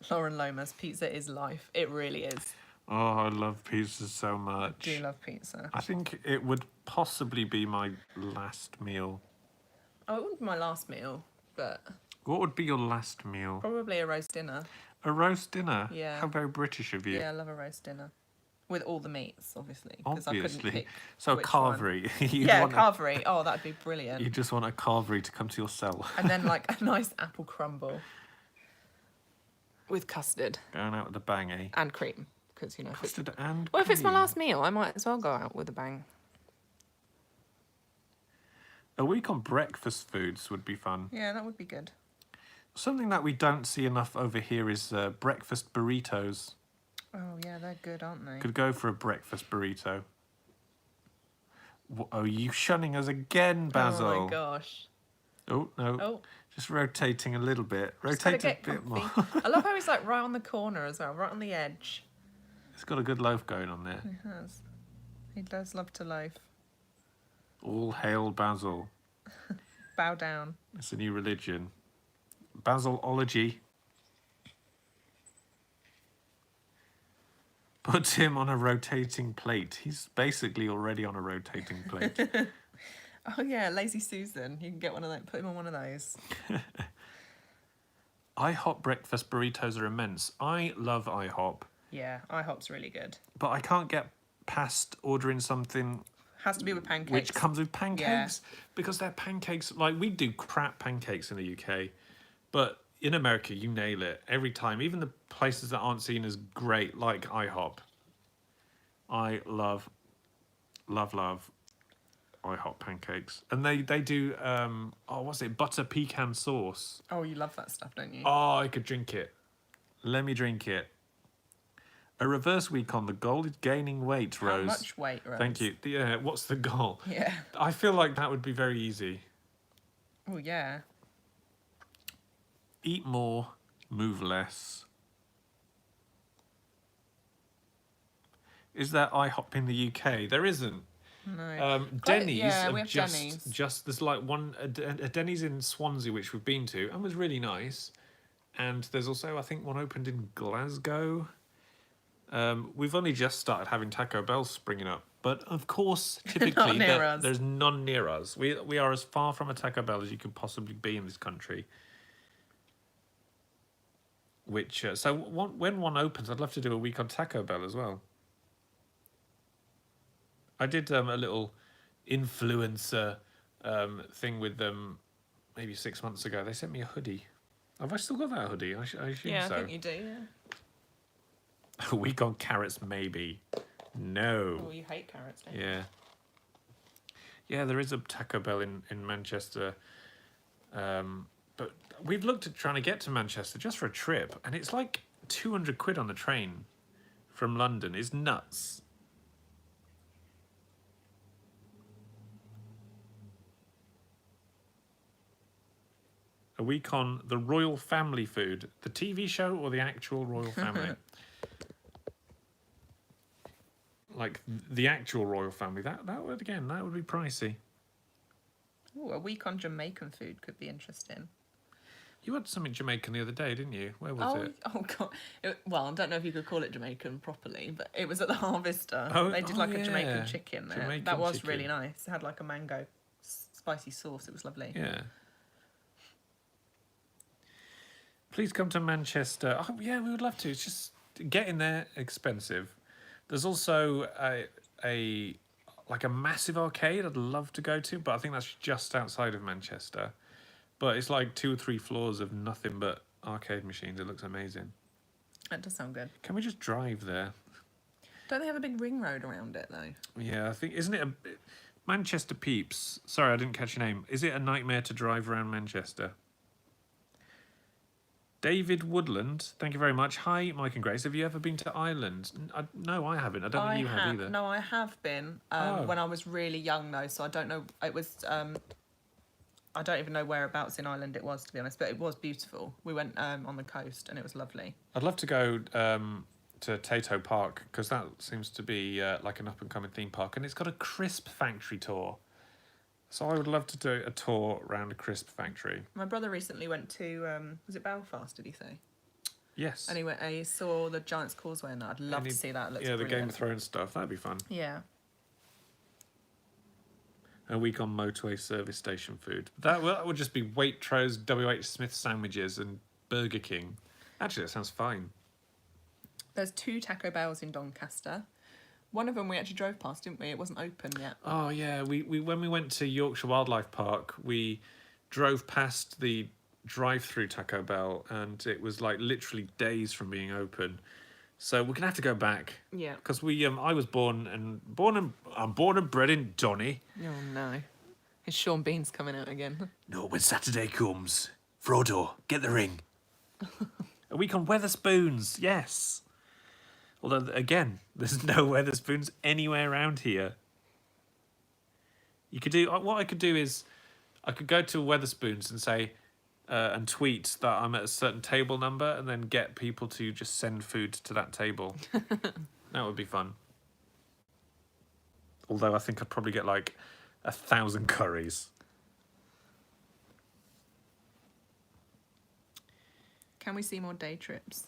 Lauren Lomas, pizza is life. It really is. Oh, I love pizza so much. I do love pizza. I think it would possibly be my last meal. Oh, it wouldn't be my last meal, but What would be your last meal? probably a roast dinner. A roast dinner? Yeah. How very British of you. Yeah, I love a roast dinner. With all the meats, obviously. 'Cause I couldn't Obviously. pick So which carvery. Yeah, carvery. Oh, that'd be brilliant. You just want a carvery to come to your cell. And then like a nice apple crumble with custard Going out with a bang, eh? and cream. Because, you know, if Custard and if it's my cream. last meal, I might as well go out with a bang. A week on breakfast foods would be fun. Yeah, that would be good. Something that we don't see enough over here is breakfast burritos. Oh, yeah, they're good, aren't they? Could go for a breakfast burrito. Oh, you shunning us again, Basil? Oh, my gosh. Oh, no. Oh. Just rotating a little bit. Just gotta Rotate a get bit comfy. more. I love how he's like right on the corner as well, right on the edge. It's got a good loaf going on there. He has. He does love to loaf. All hail Basil. Bow down. It's a new religion. Basilology. Put him on a rotating plate. He's basically already on a rotating plate. Oh yeah, Lazy Susan. You can get one of those. Put him on one of those. IHOP breakfast burritos are immense. I love IHOP, Yeah, IHOP's really good. but I can't get past ordering something Has to be with pancakes. which comes with pancakes because they're pancakes. Like, we do crap pancakes in the UK, but in America you nail it every time. Even the places that aren't seen as great, like IHOP. I love IHOP pancakes, and they do what's it, butter pecan sauce. Oh, you love that stuff, don't you? Oh, I could drink it. Let me drink it. A reverse week on the goal is gaining weight, How Rose. much weight, Rose? Thank you. Yeah, what's the goal? Yeah. I feel like that would be very easy. Oh yeah. Eat more, move less. Is there IHOP in the UK? There isn't. No. Denny's yeah, we have have Denny's. just there's like one a Denny's in Swansea which we've been to and was really nice, and there's also I think one opened in Glasgow. We've only just started having Taco Bell springing up, but of course typically near us. there's none near us. We are as far from a Taco Bell as you could possibly be in this country. Which when one opens, I'd love to do a week on Taco Bell as well. I did a little influencer thing with them maybe 6 months ago. They sent me a hoodie. Have I still got that hoodie? I assume Yeah, so. I think you do. Yeah. A week on carrots, maybe. No. Oh, you hate carrots, don't you? Yeah. Yeah, there is a Taco Bell in Manchester. But we've looked at trying to get to Manchester just for a trip, and it's like 200 quid on the train from London. It's nuts. A week on the royal family food. The TV show or the actual royal family? like the actual royal family, that would be pricey. Ooh, a week on Jamaican food could be interesting. You had something Jamaican the other day, didn't you? Where was it? Oh God! Well, I don't know if you could call it Jamaican properly, but it was at the Harvester. Oh, They did like a Jamaican chicken there. Jamaican that was chicken. really nice. It had like a mango spicy sauce. It was lovely. Yeah. Please come to Manchester. Oh, yeah, we would love to. It's just getting there expensive. There's also a massive arcade I'd love to go to, but I think that's just outside of Manchester. But it's like 2 or 3 floors of nothing but arcade machines. It looks amazing. That does sound good. Can we just drive there? Don't they have a big ring road around it though? Yeah, I think, isn't it Manchester Peeps? Sorry, I didn't catch your name. Is it a nightmare to drive around Manchester? David Woodland, thank you very much. Hi, Mike and Grace. Have you ever been to Ireland? No, I haven't. I don't think you have either. No, I have been when I was really young though, so I don't know. It was I don't even know whereabouts in Ireland it was, to be honest, but it was beautiful. We went on the coast and it was lovely. I'd love to go to Tato Park because that seems to be like an up-and-coming theme park, and it's got a crisp factory tour. So I would love to do a tour around a crisp factory. My brother recently went to, was it Belfast, did he say? Yes. And he saw the Giant's Causeway and that. I'd love to see that. It looks brilliant. The Game brilliant. of Thrones stuff. That'd be fun. Yeah. A week on motorway service station food. That would just be Waitrose, WH Smith sandwiches and Burger King. Actually, that sounds fine. There's 2 Taco Bells in Doncaster. One of them we actually drove past, didn't we? It wasn't open yet. Oh, yeah. We when we went to Yorkshire Wildlife Park, we drove past the drive-through Taco Bell, and it was like literally days from being open. So we're going to have to go back. Yeah. Because I was born and bred in Donny. Oh, no. Is Sean Bean's coming out again? No, when Saturday comes, Frodo, get the ring. A week on Weatherspoons, yes. Although, again, there's no Weatherspoons anywhere around here. You could do... What I could do is... I could go to Weatherspoons and say... and tweet that I'm at a certain table number and then get people to just send food to that table. That would be fun. Although I think I'd probably get like 1,000 curries. Can we see more day trips?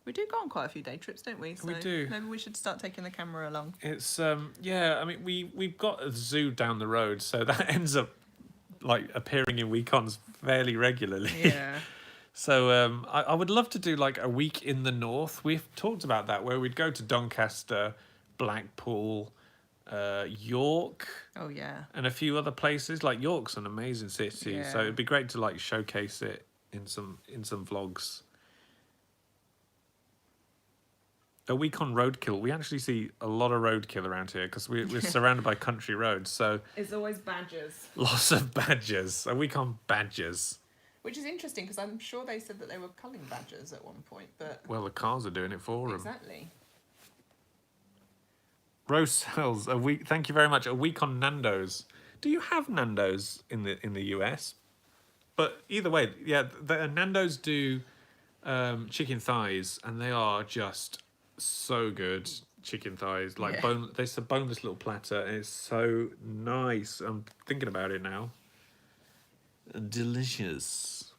We do go on quite a few day trips, don't we? So we do. Maybe we should start taking the camera along. It's yeah. I mean, we've got a zoo down the road, so that ends up like appearing in week-ons fairly regularly. Yeah. So I would love to do like a week in the north. We've talked about that, where we'd go to Doncaster, Blackpool, York. Oh yeah. And a few other places. Like York's an amazing city, so Yeah. it'd be great to like showcase it in some vlogs. A week on roadkill. We actually see a lot of roadkill around here because we're surrounded by country roads. So It's always badgers. lots of badgers. A week on badgers. Which is interesting because I'm sure they said that they were culling badgers at one point, but Well, the cars are doing it for them. exactly. Rose Cells, a week. Thank you very much. A week on Nando's. Do you have Nando's in the US? But either way, yeah, the Nando's do chicken thighs, and they are just so good. Chicken thighs, like Yeah. There's a boneless little platter, and it's so nice. I'm thinking about it now. Delicious.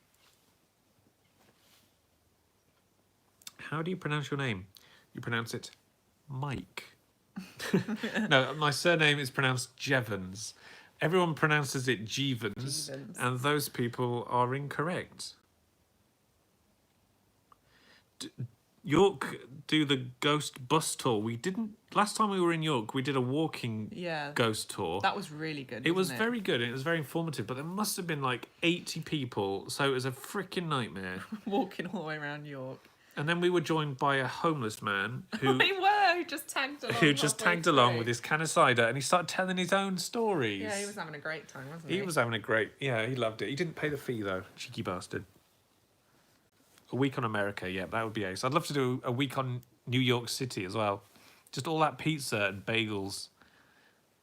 How do you pronounce your name? You pronounce it Mike. No, my surname is pronounced Jeavons. Everyone pronounces it Jeavons, Jeavons. and those people are incorrect. York do the ghost bus tour. We didn't... Last time we were in York, we did a walking Yeah. ghost tour. That was really good. It was wasn't very good, and it was very informative, but there must have been like 80 people, so it was a freaking nightmare. Walking all the way around York. And then we were joined by a homeless man who We were, who just tagged along. who just halfway tagged along through. with his can of cider, and he started telling his own stories. Yeah, he was having a great time, wasn't he? He was having a great... Yeah, he loved it. He didn't pay the fee, though. Cheeky bastard. A week on America, yeah, that would be ace. I'd love to do a week on New York City as well. Just all that pizza and bagels.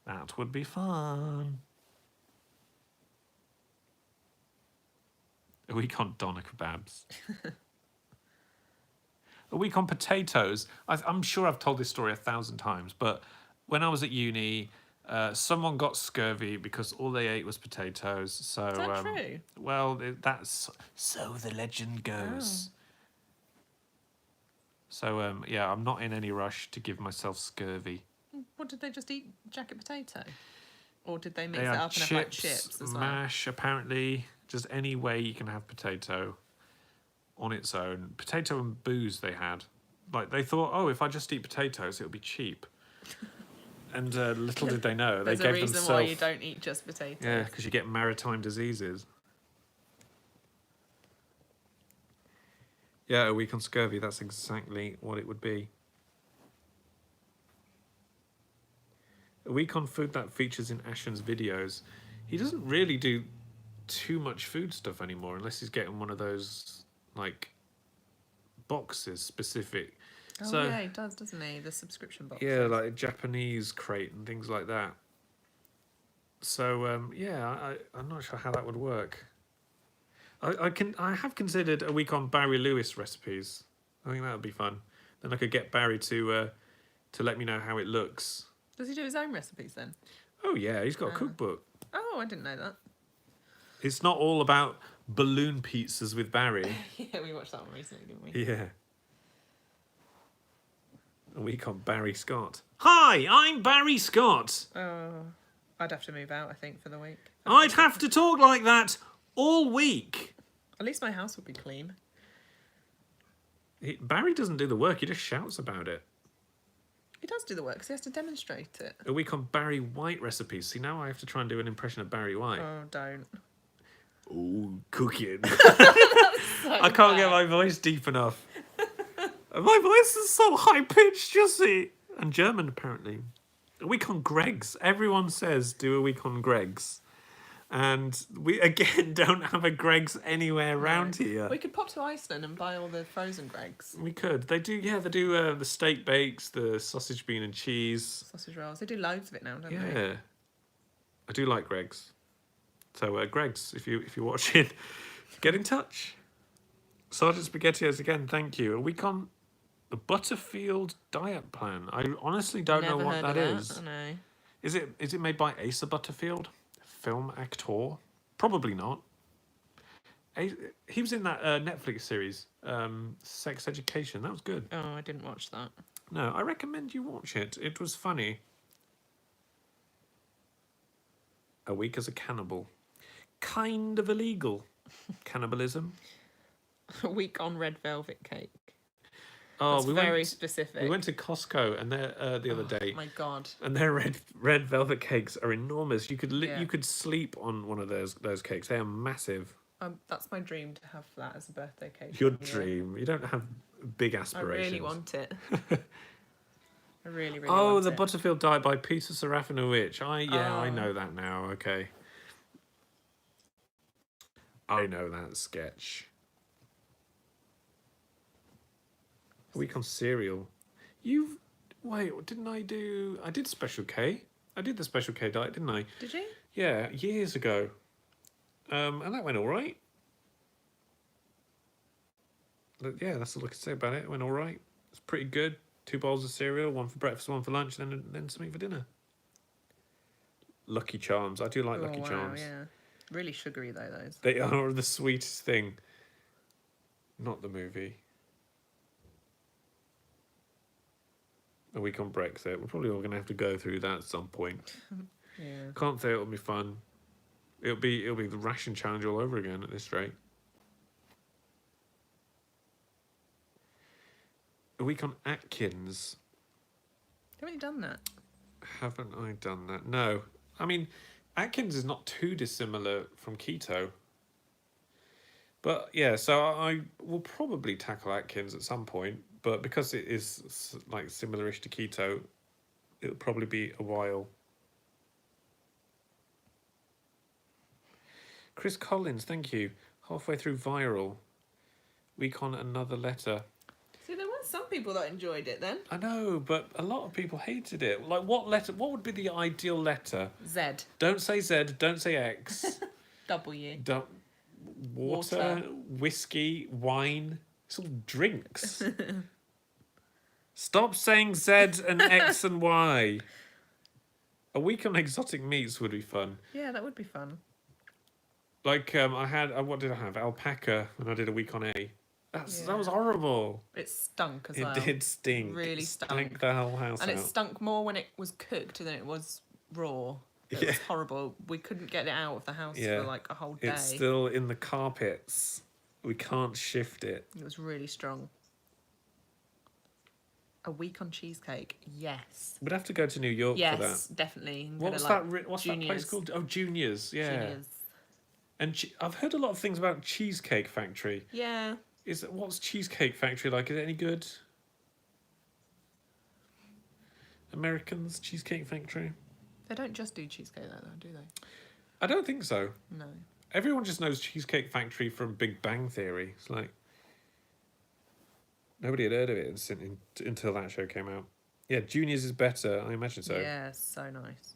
That would be fun. A week on doner kebabs. A week on potatoes. I'm sure I've told this story 1,000 times, but when I was at uni, someone got scurvy because all they ate was potatoes. So, Is that true? Well, that's so the legend goes. So, yeah, I'm not in any rush to give myself scurvy. What, did they just eat jacket potato? Or did they mix They it had up and have like chips as well? mash, apparently. Just any way you can have potato on its own. Potato and booze they had. Like, they thought, oh, if I just eat potatoes, it'll be cheap. And little did they know, There's they gave a reason themselves... why you don't eat just potatoes. Yeah, because you get maritime diseases. Yeah, a week on scurvy, that's exactly what it would be. A week on food that features in Ashen's videos. He doesn't really do too much food stuff anymore, unless he's getting one of those, like, boxes specific. Oh, So, yeah, he does, doesn't he? The subscription box. yeah, like a Japanese crate and things like that. So, yeah, I'm not sure how that would work. I have considered a week on Barry Lewis recipes. I think that would be fun. Then I could get Barry to let me know how it looks. Does he do his own recipes then? Oh yeah, he's got a cookbook. Oh, I didn't know that. It's not all about balloon pizzas with Barry. Yeah, we watched that one recently, didn't we? Yeah. A week on Barry Scott. Hi, I'm Barry Scott. Oh, I'd have to move out, I think, for the week. I'd have to talk like that all week. At least my house would be clean. Barry doesn't do the work, he just shouts about it. He does do the work because he has to demonstrate it. A week on Barry White recipes. See, now I have to try and do an impression of Barry White. Oh, don't. Oh, cooking. So I can't get my voice deep enough. My voice is so high-pitched, you see. And German, apparently. A week on Greg's. Everyone says do a week on Greg's. And we, again, don't have a Greg's anywhere around here. We could pop to Iceland and buy all the frozen Greggs. We could. They do, yeah, they do the steak bakes, the sausage, bean and cheese. Sausage rolls. They do loads of it now, don't they? Yeah. I do like Greg's. So, Greg's, if you're watching, get in touch. Sergeant Spaghettios, again, thank you. A week on the Butterfield diet plan. I honestly don't know what that is. I know. Is it made by Asa Butterfield? Film actor? Probably not. He was in that Netflix series, Sex Education. That was good. Oh, I didn't watch that. No, I recommend you watch it. It was funny. A week as a cannibal. Kind of illegal. Cannibalism. A week on red velvet cake. Oh, That's very specific. We went to Costco and the other day. Oh my god! And their red velvet cakes are enormous. You could Yeah. you could sleep on one of those cakes. They are massive. That's my dream, to have that as a birthday cake. Your anyway. dream. You don't have big I aspirations. really want it. I really, really Oh, want the it. Butterfield diet by Peter Serafinowicz. I Oh. know that now. Okay. I know that sketch. A week on cereal. Wait, didn't I do... I did Special K. I did the Special K diet, didn't I? Did you? Yeah, years ago. And that went all right. But yeah, that's all I can say about it. It went all right. It's pretty good. 2 bowls of cereal, one for breakfast, one for lunch, then something for dinner. Lucky Charms. I do like Lucky Charms. Yeah. Really sugary though, those. They are the sweetest thing. Not the movie. A week on Brexit. We're probably all going to have to go through that at some point. Yeah. Can't say it'll be fun. It'll be the ration challenge all over again at this rate. A week on Atkins. Haven't you done that? Haven't I done that? No. I mean, Atkins is not too dissimilar from keto. But yeah, so I will probably tackle Atkins at some point. But because it is like similar-ish to keto, it'll probably be a while. Chris Collins, thank you. Halfway through viral. Week on another letter. See, there were some people that enjoyed it then. I know, but a lot of people hated it. Like, what letter? What would be the ideal letter? Z. Don't say Z. Don't say X. W. Don't. Water, whiskey, wine. It's all drinks. Stop saying Z and X and Y. A week on exotic meats would be fun. Yeah, that would be fun. Like I had, what did I have? Alpaca when I did a week on A. That was Yeah. horrible. It stunk as It well. did stink. Really It stunk. the whole house And out. it stunk more when it was cooked than it was raw. It was horrible. We couldn't get it out of the house for like a whole day. It's still in the carpets. We can't shift it. It was really strong. A week on cheesecake, yes. We'd have to go to New York for that. Yes, definitely. What's that place called? Oh, Juniors. Yeah. Juniors. And I've heard a lot of things about Cheesecake Factory. Yeah. What's Cheesecake Factory like? Is it any good? Americans Cheesecake Factory? They don't just do cheesecake like that, do they? I don't think so. No. Everyone just knows Cheesecake Factory from Big Bang Theory. It's like nobody had heard of it until that show came out. Yeah, Juniors is better. I imagine so. Yeah, so nice.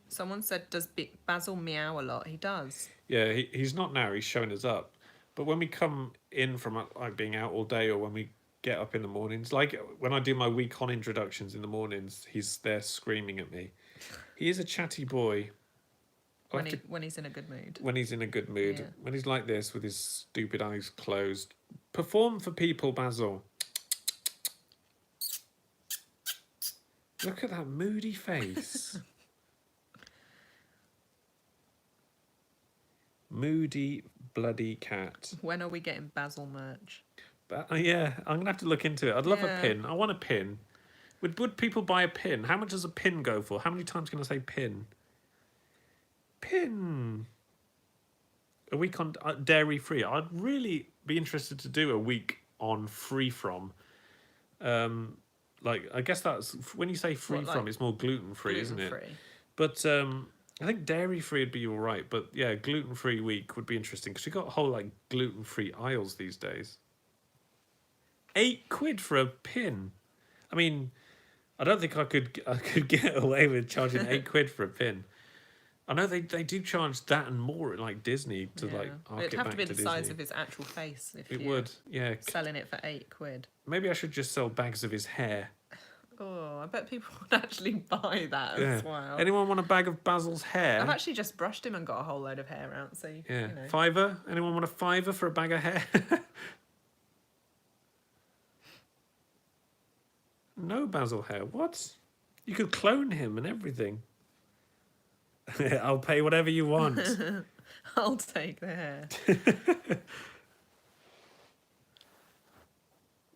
Someone said, does Basil meow a lot? He does. Yeah, he's not now. He's showing us up. But when we come in from like being out all day, or when we get up in the mornings, like when I do my week on introductions in the mornings, he's there screaming at me. He is a chatty boy. When he's in a good mood. When he's in a good mood. Yeah. When he's like this with his stupid eyes closed. Perform for people, Basil. Look at that moody face. Moody bloody cat. When are we getting Basil merch? Yeah, I'm going to have to look into it. I'd love a Yeah. pin. I want a pin. Would people buy a pin? How much does a pin go for? How many times can I say pin? Pin. A week on dairy free. I'd really be interested to do a week on free from. Like I guess that's when you say free What, from, like it's more gluten free, isn't it? Gluten-free. But I think dairy free would be all right. But yeah, gluten free week would be interesting because you got whole like gluten free aisles these days. £8 for a pin. I mean, I don't think I could get away with charging £8 for a pin. I know they do charge that and more at like Disney to like arc It'd it have back to be the to size Disney. of his actual face if It you're would, yeah. selling it for £8. Maybe I should just sell bags of his hair. Oh, I bet people would actually buy that as well. Anyone want a bag of Basil's hair? I've actually just brushed him and got a whole load of hair out, so you know. £5? Anyone want a £5 for a bag of hair? No Basil hair. What? You could clone him and everything. I'll pay whatever you want. I'll take the hair.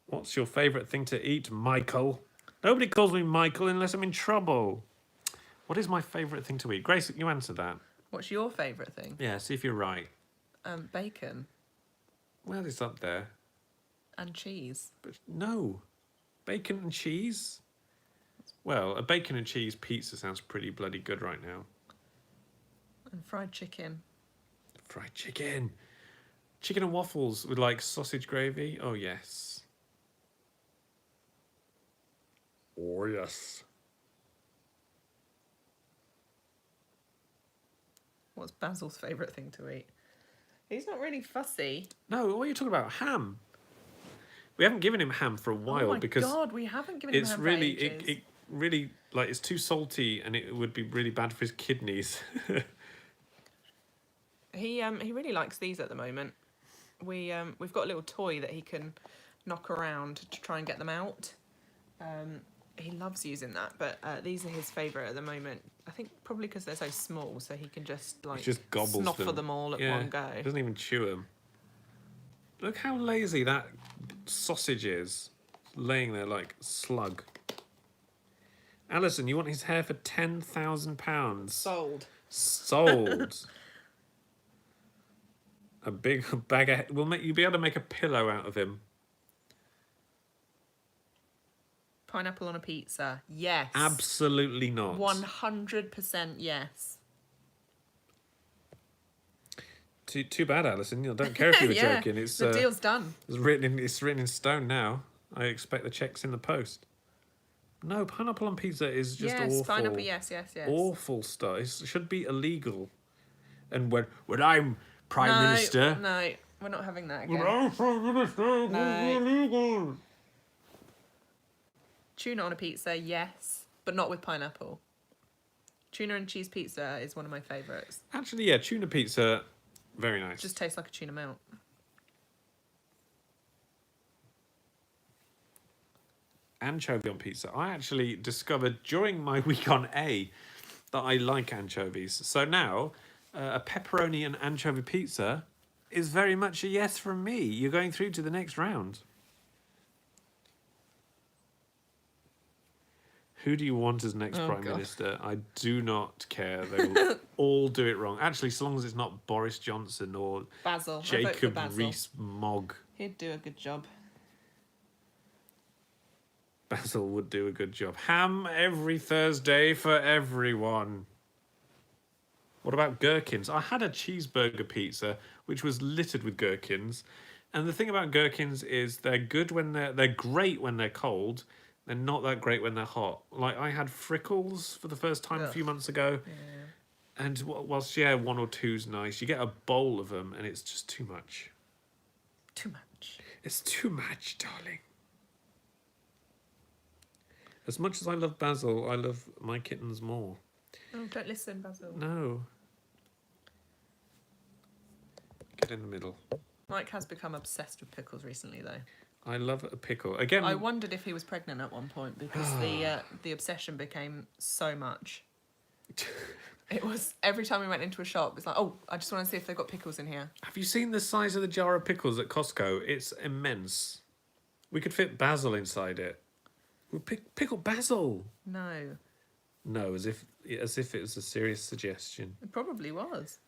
What's your favourite thing to eat, Michael? Nobody calls me Michael unless I'm in trouble. What is my favourite thing to eat? Grace, you answer that. What's your favourite thing? Yeah, see if you're right. Bacon Well, it's up there. and cheese. But no. Bacon and cheese? Well, a bacon and cheese pizza sounds pretty bloody good right now. And fried chicken. Fried chicken. Chicken and waffles with like sausage gravy. Oh, yes. Oh, yes. What's Basil's favourite thing to eat? He's not really fussy. No, what are you talking about? Ham. We haven't given him ham for a while oh my because God, we haven't given him it's ham for really ages. it really like it's too salty and it would be really bad for his kidneys. He really likes these at the moment. We've got a little toy that he can knock around to try and get them out. He loves using that, but these are his favourite at the moment. I think probably because they're so small, so he can just like He just gobbles snoffer them all at one go. He doesn't even chew them. Look how lazy that sausage is, laying there like a slug. Alison, you want his hair for £10,000? Sold. Sold. A big bag of... You'll be able to make a pillow out of him. Pineapple on a pizza. Yes. Absolutely not. 100% yes. Too bad, Alison. I don't care if you were Yeah, joking. It's the deal's done. It's written in stone now. I expect the checks in the post. No, pineapple on pizza is just yes, awful. pineapple, yes. Awful stuff. It should be illegal. And when I'm Prime Minister... No, we're not having that When again. I'm Prime Minister, it will be illegal. Tuna on a pizza, yes, but not with pineapple. Tuna and cheese pizza is one of my favourites. Actually, yeah, tuna pizza, very nice. Just tastes like a tuna melt. Anchovy on pizza. I actually discovered during my week on A that I like anchovies. So now, a pepperoni and anchovy pizza is very much a yes from me. You're going through to the next round. Who do you want as next Prime Minister? I do not care. They will all do it wrong. Actually, so long as it's not Boris Johnson or Basil. Jacob Rees-Mogg. He'd do a good job. Basil would do a good job. Ham every Thursday for everyone. What about gherkins? I had a cheeseburger pizza which was littered with gherkins, and the thing about gherkins is they're good when they're great when they're cold. They're not that great when they're hot. Like I had frickles for the first time a few months ago, and whilst 1 or 2's nice, you get a bowl of them and it's just too much. Too much. It's too much, darling. As much as I love Basil, I love my kittens more. Oh, don't listen, Basil. No. Get in the middle. Mike has become obsessed with pickles recently, though. I love a pickle. Again, I wondered if he was pregnant at one point because the obsession became so much. It was every time we went into a shop, it's like, oh, I just want to see if they've got pickles in here. have you seen the size of the jar of pickles at Costco? It's immense. We could fit Basil inside it. We'll pickle Basil. No, No, as if it was a serious suggestion. it probably was.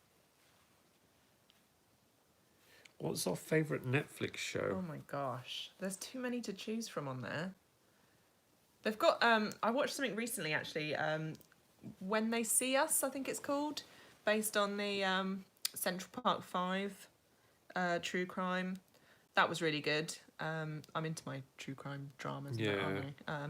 What's our favourite Netflix show? Oh my gosh, there's too many to choose from on there. They've got I watched something recently actually. When They See Us, I think it's called, based on the Central Park 5 true crime. That was really good. I'm into my true crime dramas, aren't I?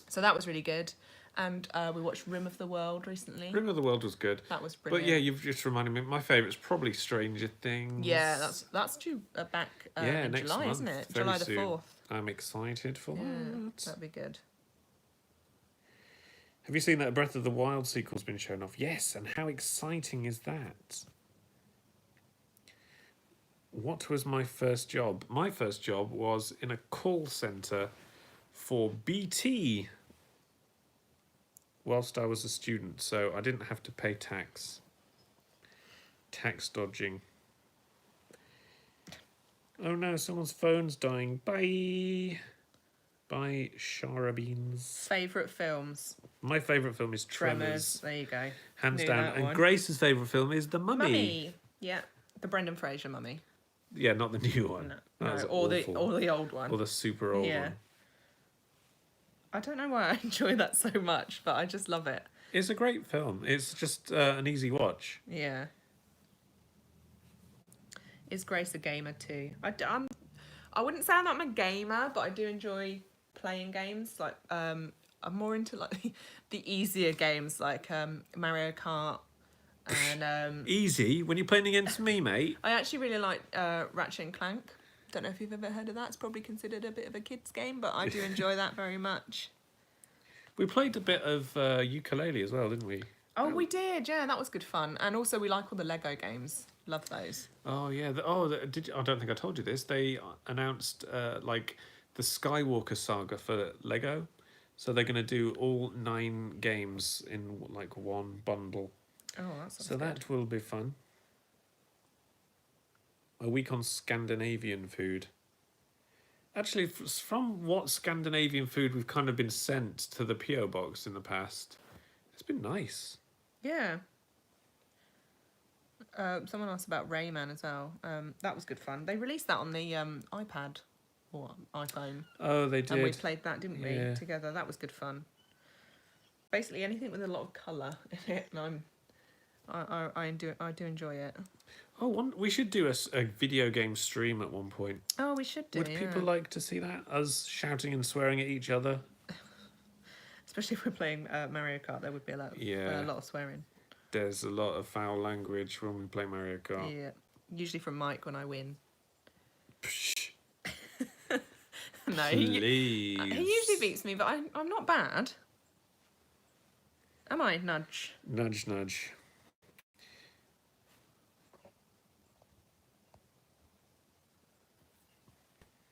So that was really good. And we watched Rim of the World recently. Rim of the World was good. That was brilliant. But yeah, you've just reminded me. My favourite's probably Stranger Things. Yeah, that's due back in next July, month, isn't it? very July the soon. 4th. I'm excited for Yeah, that. that'd be good. Have you seen that Breath of the Wild sequel's been shown off? Yes, and how exciting is that? What was my first job? My first job was in a call centre for BT whilst I was a student, so I didn't have to pay tax. Tax dodging. Oh no, someone's phone's dying. Bye. Bye, Shara Beans. Favourite films? My favourite film is Tremors. There you go. Hands Knew down. that And one. Grace's favourite film is The Mummy. Mummy. Yeah, the Brendan Fraser Mummy. Yeah, not the new one. That was or awful. the old one. Or the super old Yeah. one. I don't know why I enjoy that so much, but I just love it. It's a great film. It's just an easy watch. Yeah. Is Grace a gamer too? I wouldn't say I'm a gamer, but I do enjoy playing games. Like I'm more into like the easier games like Mario Kart and Easy? When you're playing against me, mate? I actually really like Ratchet and Clank. Don't know if you've ever heard of that. It's probably considered a bit of a kid's game, but I do enjoy that very much. We played a bit of ukulele as well, didn't we? Oh, we did. Yeah, that was good fun. And also we like all the Lego games. Love those. Oh, yeah. I don't think I told you this. They announced like the Skywalker saga for Lego. So they're going to do all 9 games in like one bundle. Oh, that sounds So good. that will be fun. A week on Scandinavian food. Actually, from what Scandinavian food we've kind of been sent to the PO box in the past, it's been nice. Yeah. Someone asked about Rayman as well. That was good fun. They released that on the iPad or iPhone. Oh, they did. And we played that, didn't we, Yeah. together? That was good fun. Basically, anything with a lot of colour in it, and I do enjoy it. Oh, we should do a video game stream at one point. Oh, we should do. Would people like to see that? Us shouting and swearing at each other? Especially if we're playing Mario Kart, there would be a lot of swearing. There's a lot of foul language when we play Mario Kart. Yeah, usually from Mike when I win. Psh. And though. Please. He usually beats me, but I'm not bad. Am I? Nudge. Nudge, nudge.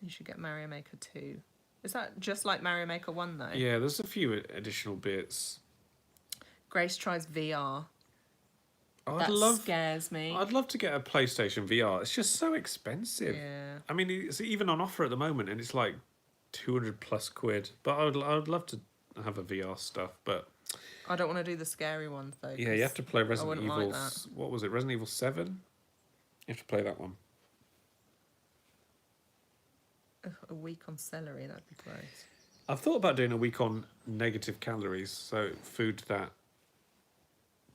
You should get Mario Maker 2. Is that just like Mario Maker 1 though? Yeah, there's a few additional bits. Grace tries VR. I'd Scares me. I'd love to get a PlayStation VR. It's just so expensive. Yeah. I mean, it's even on offer at the moment, and it's like 200 plus quid. But I would love to have a VR stuff. But I don't want to do the scary ones though. yeah, you have to play Resident wouldn't Evil. like that. What was it? Resident Evil 7. You have to play that one. A week on celery, that'd be gross. I've thought about doing a week on negative calories, so food that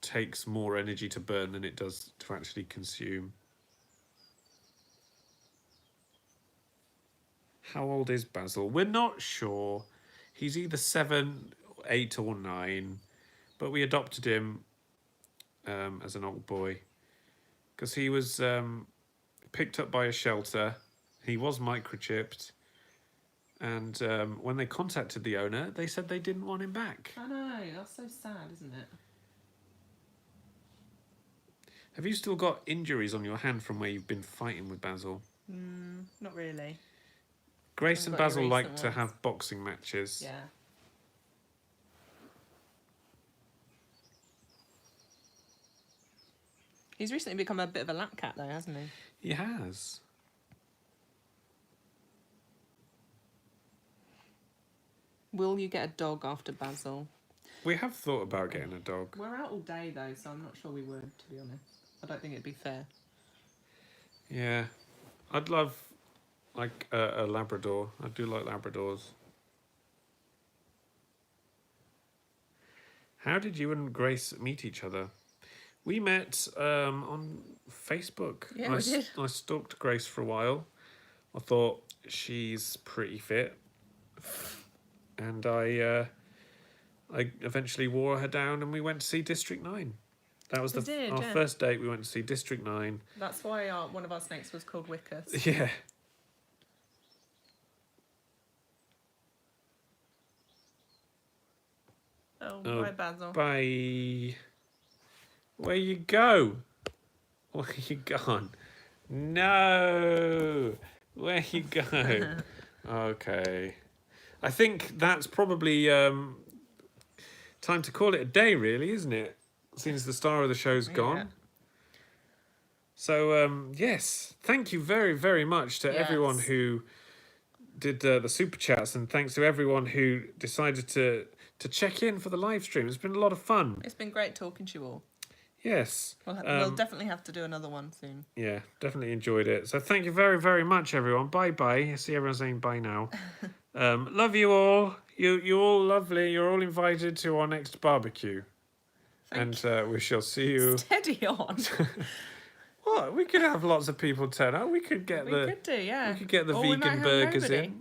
takes more energy to burn than it does to actually consume. How old is Basil? We're not sure. He's either 7, 8 or 9, but we adopted him as an old boy because he was picked up by a shelter. He was microchipped, and when they contacted the owner, they said they didn't want him back. I know, that's so sad, isn't it? Have you still got injuries on your hand from where you've been fighting with Basil? Not really. Grace and I've got any Basil like recent to ones. have boxing matches. Yeah. He's recently become a bit of a lap cat though, hasn't he? He has. Will you get a dog after Basil? We have thought about getting a dog. We're out all day though, so I'm not sure we would, to be honest. I don't think it'd be fair. Yeah. I'd love like a Labrador. I do like Labradors. How did you and Grace meet each other? We met on Facebook. Yeah, we did. I stalked Grace for a while. I thought she's pretty fit. And I eventually wore her down and we went to see District 9. That was our first date. We went to see District 9. That's why one of our snakes was called Wickus. Yeah. Oh, Oh, bye Basil. Bye. Where you go? Where you gone? No. Where you go? Okay. I think that's probably time to call it a day, really, isn't it? Since the star of the show's gone. Yeah. So, yes, thank you very, very much to everyone Yes. who did the super chats, and thanks to everyone who decided to check in for the live stream. It's been a lot of fun. It's been great talking to you all. Yes. We'll definitely have to do another one soon. Yeah, definitely enjoyed it. So thank you very, very much, everyone. Bye-bye. I see everyone saying bye now. Love you all. You're all lovely. You're all invited to our next barbecue. And we shall see you. Steady on. What? We could have lots of people turn up. We could get We could do, yeah. we could get the Or we might vegan have burgers nobody. in.